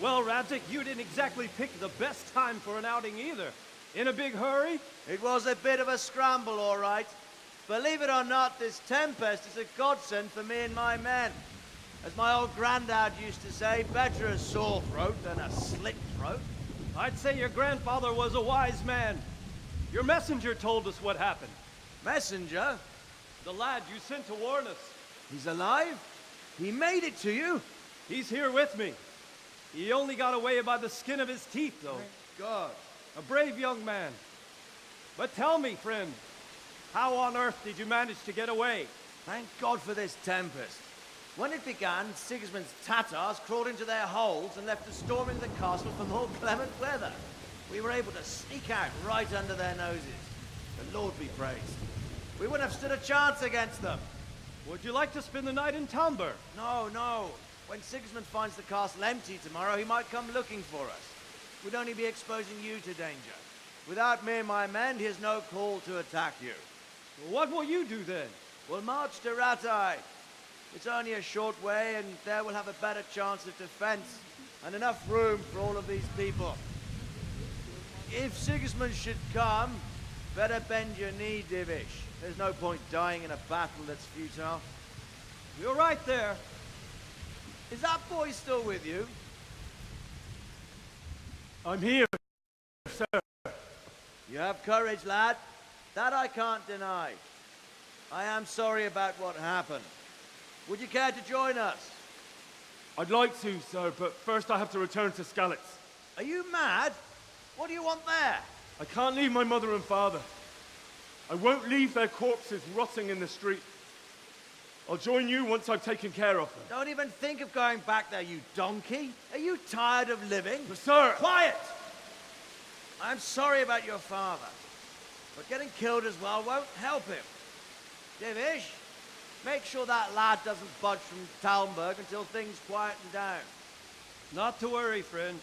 Well, Radzig, you didn't exactly pick the best time for an outing either. In a big hurry? It was a bit of a scramble, all right. Believe it or not, this tempest is a godsend for me and my men. As my old granddad used to say, better a sore throat than a slit throat. I'd say your grandfather was a wise man. Your messenger told us what happened. Messenger? The lad you sent to warn us. He's alive? He made it to you? He's here with me. He only got away by the skin of his teeth, though. Thank God. A brave young man. But tell me, friend, how on earth did you manage to get away? Thank God for this tempest. When it began, Sigismund's Tatars crawled into their holes and left us storming the castle for more clement weather. We were able to sneak out right under their noses. The Lord be praised. We wouldn't have stood a chance against them. Would you like to spend the night in Talmberg? No, no. When Sigismund finds the castle empty tomorrow, he might come looking for us. We'd only be exposing you to danger. Without me and my men, he has no call to attack you. What will you do then? We'll march to Ratai. It's only a short way, and there we'll have a better chance of defense and enough room for all of these people. If Sigismund should come, better bend your knee, Divish. There's no point dying in a battle that's futile. You're right there. Is that boy still with you? I'm here, sir. You have courage, lad. That I can't deny. I am sorry about what happened. Would you care to join us? I'd like to, sir, but first I have to return to Skalitz. Are you mad? What do you want there? I can't leave my mother and father. I won't leave their corpses rotting in the street. I'll join you once I've taken care of them. Don't even think of going back there, you donkey. Are you tired of living? But sir! Quiet! I'm sorry about your father, but getting killed as well won't help him. Divish, make sure that lad doesn't budge from Talmberg until things quieten down. Not to worry, friend.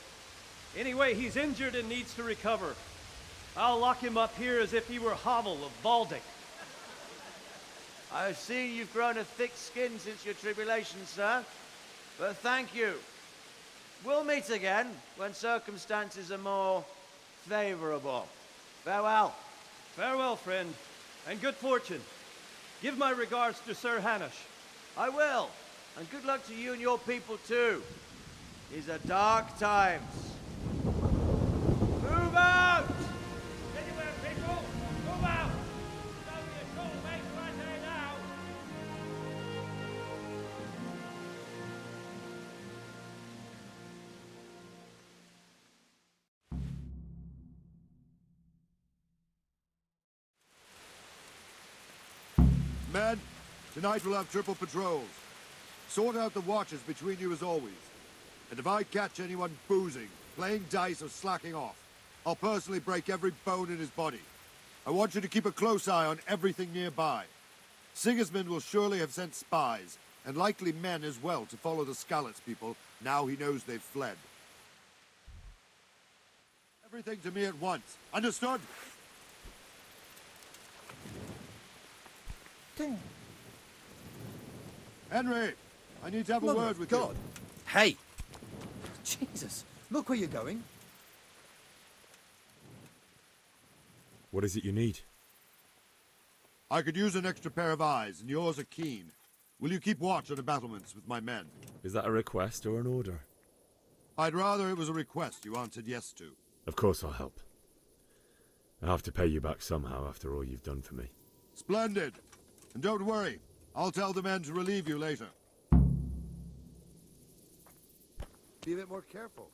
Anyway, he's injured and needs to recover. I'll lock him up here as if he were Hovel of Baldic. I've seen you've grown a thick skin since your tribulation, sir. But thank you. We'll meet again when circumstances are more favorable. Farewell. Farewell, friend, and good fortune. Give my regards to Sir Hanush. I will. And good luck to you and your people, too. These are dark times. Move out! Anywhere, people! Move out! Don't be a troublemaker right there now! Men, tonight we'll have triple patrols. Sort out the watches between you as always. And if I catch anyone boozing, playing dice or slacking off, I'll personally break every bone in his body. I want you to keep a close eye on everything nearby. Sigismund will surely have sent spies, and likely men as well, to follow the Skalitz people now he knows they've fled. Everything to me at once. Understood? Henry, I need to have a Mother word of with God. you. Hey! Jesus, look where you're going. What is it you need? I could use an extra pair of eyes, and yours are keen. Will you keep watch on the battlements with my men? Is that a request or an order? I'd rather it was a request you answered yes to. Of course I'll help. I have to pay you back somehow after all you've done for me. Splendid. And don't worry, I'll tell the men to relieve you later. Be a bit more careful.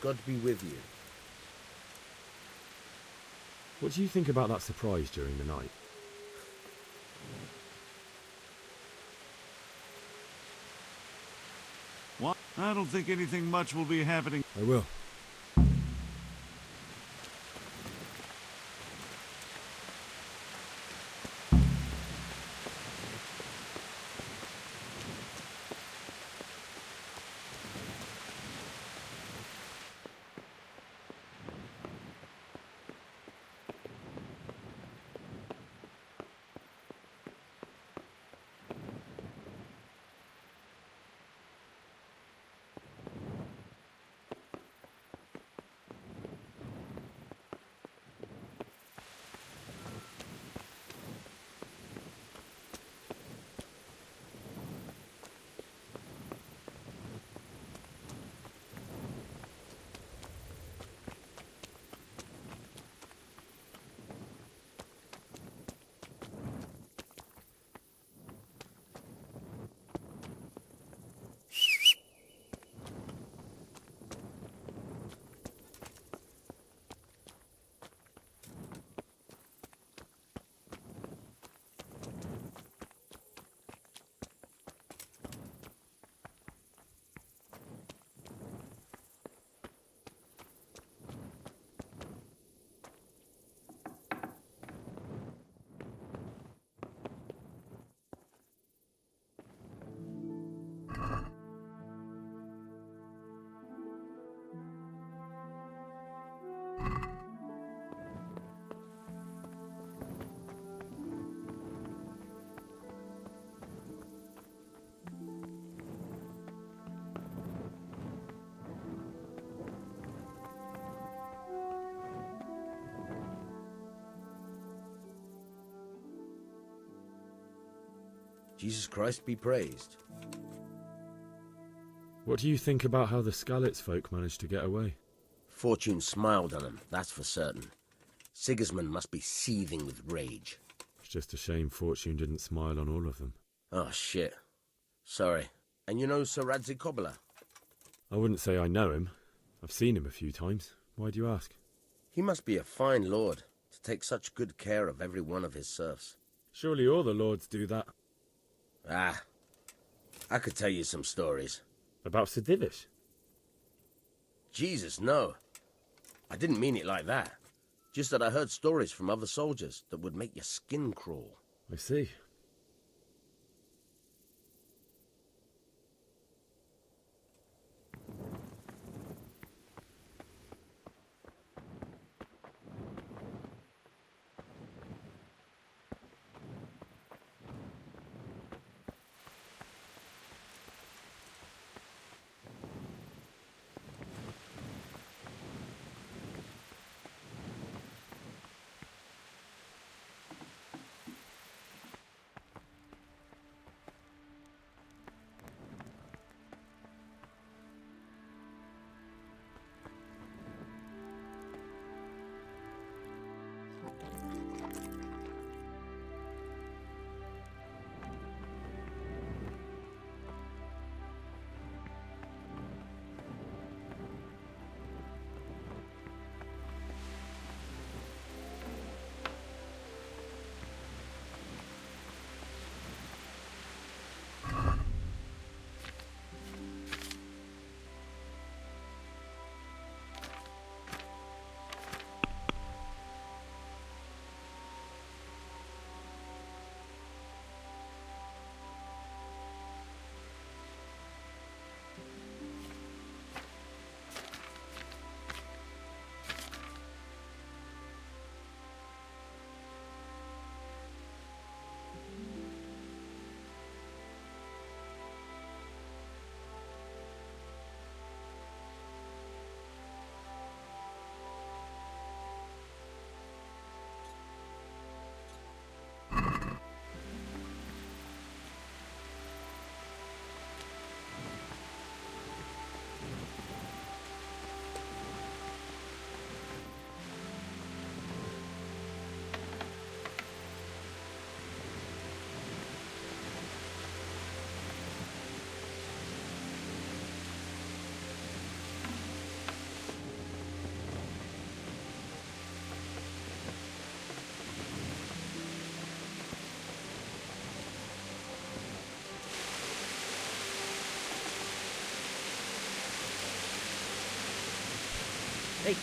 God be with you. What do you think about that surprise during the night? What? I don't think anything much will be happening. I will. Jesus Christ be praised. What do you think about how the Skalitz folk managed to get away? Fortune smiled on them, that's for certain. Sigismund must be seething with rage. It's just a shame Fortune didn't smile on all of them. Oh, shit. Sorry. And you know Sir Radzig Kobyla? I wouldn't say I know him. I've seen him a few times. Why do you ask? He must be a fine lord, to take such good care of every one of his serfs. Surely all the lords do that. Ah, I could tell you some stories. About Sir Divish? Jesus, no. I didn't mean it like that. Just that I heard stories from other soldiers that would make your skin crawl. I see. Hey!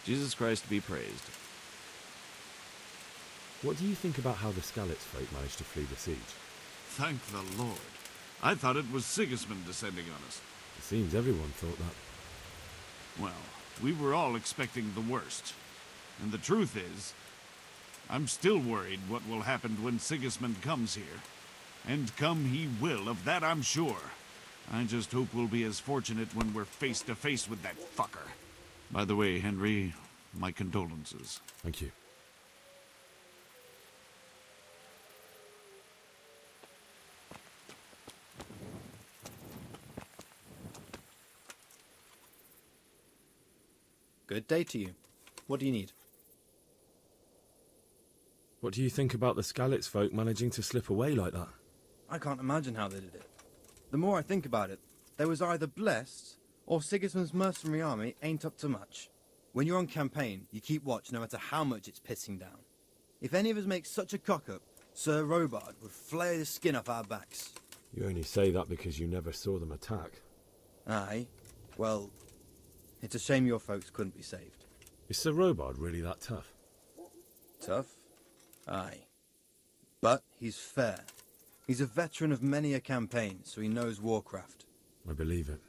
Jesus Christ be praised. What do you think about how the Skalitz folk managed to flee the siege? Thank the Lord. I thought it was Sigismund descending on us. It seems everyone thought that. Well, we were all expecting the worst. And the truth is, I'm still worried what will happen when Sigismund comes here. And come he will, of that I'm sure. I just hope we'll be as fortunate when we're face to face with that fucker. By the way, Henry, my condolences. Thank you. Good day to you. What do you need? What do you think about the Skalitz folk managing to slip away like that? I can't imagine how they did it. The more I think about it, they was either blessed, or Sigismund's mercenary army ain't up to much. When you're on campaign, you keep watch no matter how much it's pissing down. If any of us make such a cock-up, Sir Robard would flay the skin off our backs. You only say that because you never saw them attack. Aye. Well, it's a shame your folks couldn't be saved. Is Sir Robard really that tough? Tough? Aye. But he's fair. He's a veteran of many a campaign, so he knows warcraft. I believe it.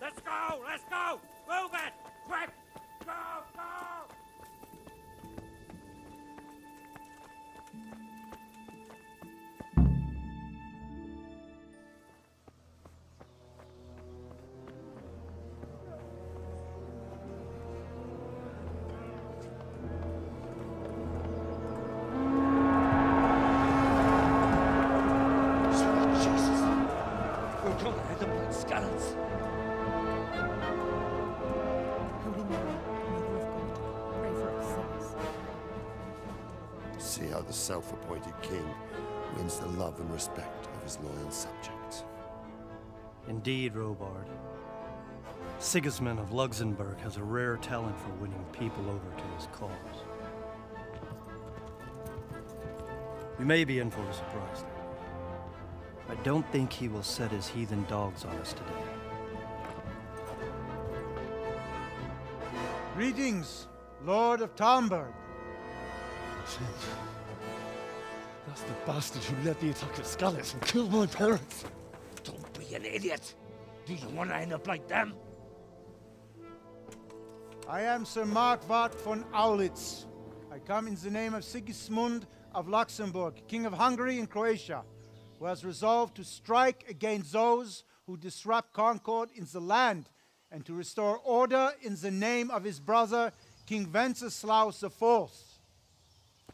Let's go! Let's go! Move it! Quick! Go! Go! We're gonna hit them like scallops. Show him the way, Mother of God. Pray for us sinners. See how the self-appointed king wins the love and respect of his loyal subjects. Indeed, Robard. Sigismund of Luxembourg has a rare talent for winning people over to his cause. We may be in for a surprise, though. I don't think he will set his heathen dogs on us today. Greetings, Lord of Talmberg. That's the bastard who led the attack at Skalitz and killed my parents. Don't be an idiot. Do you want to end up like them? I am Sir Markwart von Aulitz. I come in the name of Sigismund of Luxembourg, King of Hungary and Croatia, who has resolved to strike against those who disrupt concord in the land and to restore order in the name of his brother, King Wenceslaus IV.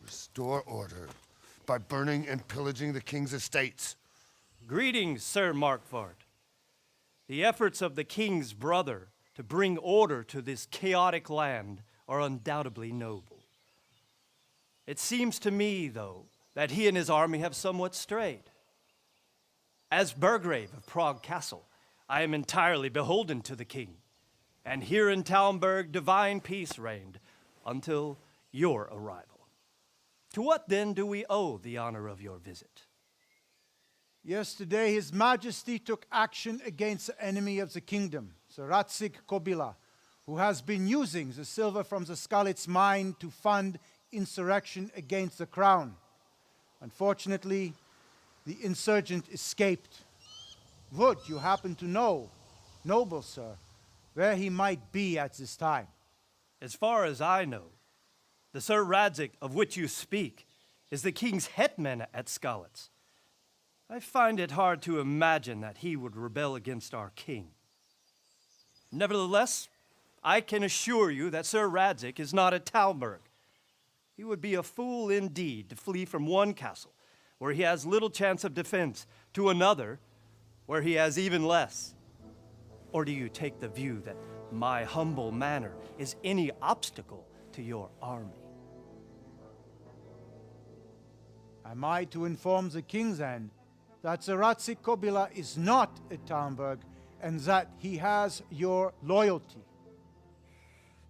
Restore order by burning and pillaging the king's estates. Greetings, Sir Markwart. The efforts of the king's brother to bring order to this chaotic land are undoubtedly noble. It seems to me, though, that he and his army have somewhat strayed. As Burgrave of Prague Castle, I am entirely beholden to the king, and here in Talmberg divine peace reigned until your arrival. To what then do we owe the honor of your visit? Yesterday, His Majesty took action against the enemy of the kingdom, Sir Radzig Kobyla, who has been using the silver from the Skalitz mine to fund insurrection against the crown. Unfortunately, the insurgent escaped. Would you happen to know, noble sir, where he might be at this time? As far as I know, the Sir Radzig of which you speak is the king's hetman at Skalitz. I find it hard to imagine that he would rebel against our king. Nevertheless, I can assure you that Sir Radzig is not at Talmberg. He would be a fool indeed to flee from one castle, where he has little chance of defense, to another, where he has even less. Or do you take the view that my humble manner is any obstacle to your army? Am I to inform the king then that Sir Radzig Kobyla is not at Talmberg and that he has your loyalty?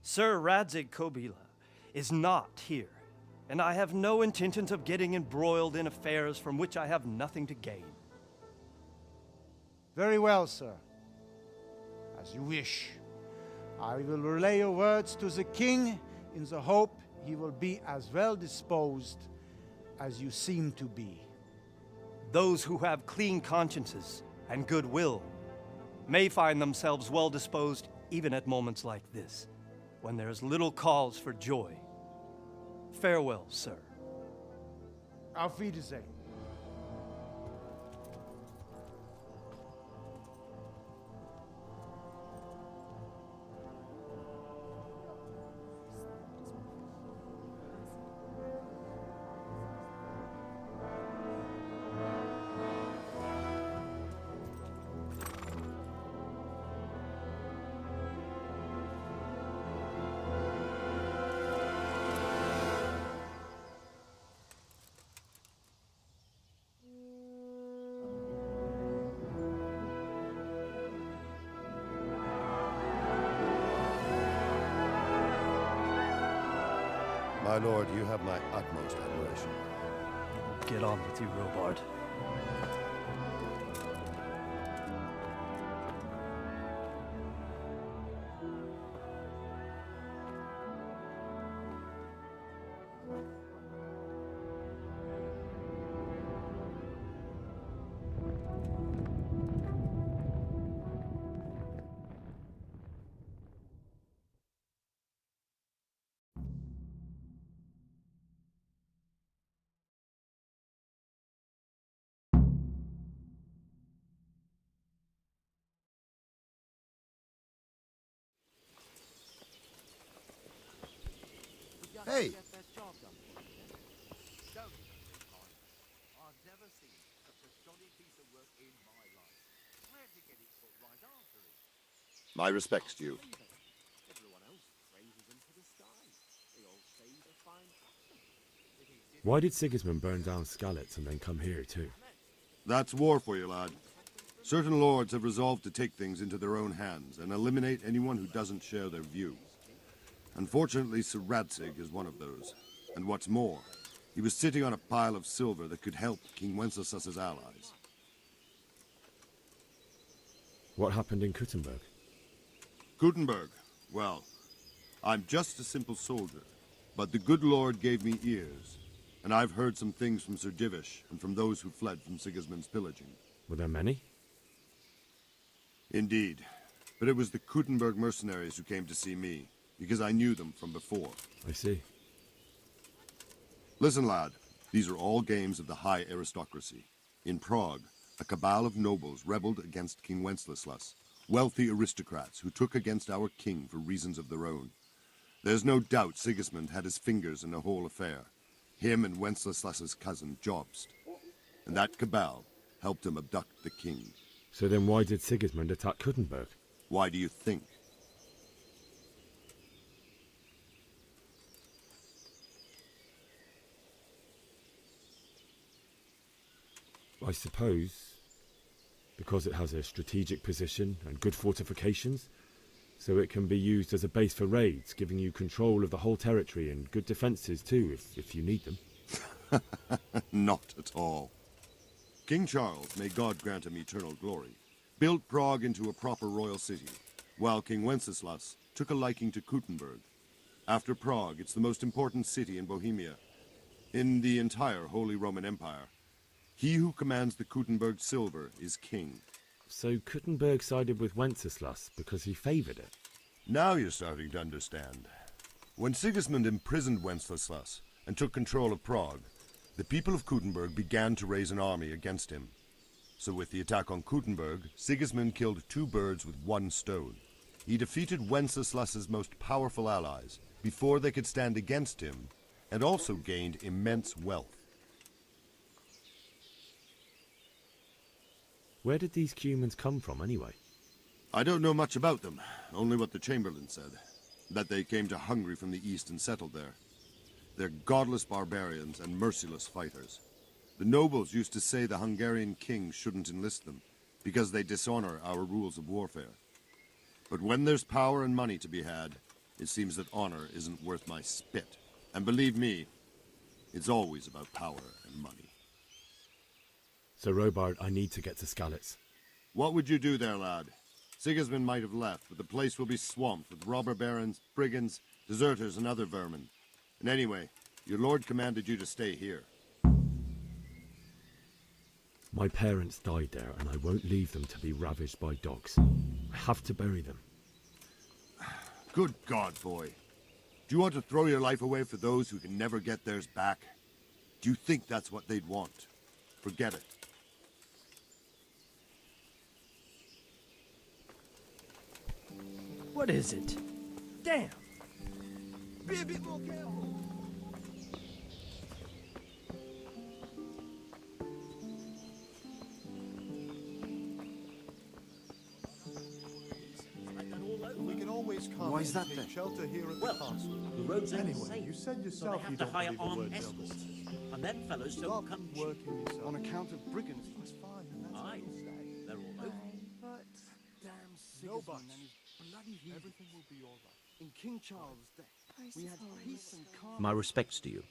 Sir Radzig Kobyla is not here, and I have no intentions of getting embroiled in affairs from which I have nothing to gain. Very well, sir. As you wish. I will relay your words to the king in the hope he will be as well disposed as you seem to be. Those who have clean consciences and goodwill may find themselves well disposed even at moments like this, when there is little cause for joy. Farewell, sir. Auf Wiedersehen. My lord, you have my utmost admiration. Get on with you, Robard. Hey! My respects to you. Why did Sigismund burn down Skalitz and then come here too? That's war for you, lad. Certain lords have resolved to take things into their own hands and eliminate anyone who doesn't share their view. Unfortunately, Sir Radzig is one of those. And what's more, he was sitting on a pile of silver that could help King Wenceslas's allies. What happened in Kuttenberg? Kuttenberg? Well, I'm just a simple soldier, but the good Lord gave me ears, and I've heard some things from Sir Divish and from those who fled from Sigismund's pillaging. Were there many? Indeed, but it was the Kuttenberg mercenaries who came to see me, because I knew them from before. I see. Listen, lad, these are all games of the high aristocracy. In Prague, a cabal of nobles rebelled against King Wenceslas, wealthy aristocrats who took against our king for reasons of their own. There's no doubt Sigismund had his fingers in the whole affair. Him and Wenceslas's cousin, Jobst. And that cabal helped him abduct the king. So then why did Sigismund attack Kuttenberg? Why do you think? I suppose because it has a strategic position and good fortifications, so it can be used as a base for raids, giving you control of the whole territory and good defences too, if you need them. Not at all. King Charles, may God grant him eternal glory, built Prague into a proper royal city, while King Wenceslas took a liking to Kuttenberg. After Prague, it's the most important city in Bohemia, in the entire Holy Roman Empire. He who commands the Kuttenberg silver is king. So Kuttenberg sided with Wenceslas because he favoured it? Now you're starting to understand. When Sigismund imprisoned Wenceslas and took control of Prague, the people of Kuttenberg began to raise an army against him. So with the attack on Kuttenberg, Sigismund killed two birds with one stone. He defeated Wenceslas's most powerful allies before they could stand against him, and also gained immense wealth. Where did these Cumans come from, anyway? I don't know much about them, only what the Chamberlain said. That they came to Hungary from the east and settled there. They're godless barbarians and merciless fighters. The nobles used to say the Hungarian king shouldn't enlist them, because they dishonor our rules of warfare. But when there's power and money to be had, it seems that honor isn't worth my spit. And believe me, it's always about power and money. So, Robard, I need to get to Skalitz. What would you do there, lad? Sigismund might have left, but the place will be swamped with robber barons, brigands, deserters, and other vermin. And anyway, your lord commanded you to stay here. My parents died there, and I won't leave them to be ravaged by dogs. I have to bury them. Good God, boy. Do you want to throw your life away for those who can never get theirs back? Do you think that's what they'd want? Forget it. What is it? Damn! Be a bit more careful. We can always come Why is that and then? take shelter here at Well, the castle. the roads ain't Anyway, safe, you said so yourself they have you to don't hire believe a armed word of escorts. illness. And them fellows don't Stop come cheap. working yourself. On account of brigands. That's fine, and that's Aye, how you'll stay. they're all over. But damn No Sigismund buts. and his bloody heathen. Everything will be all right. In King Charles' death, we had peace and calm. My respects to you.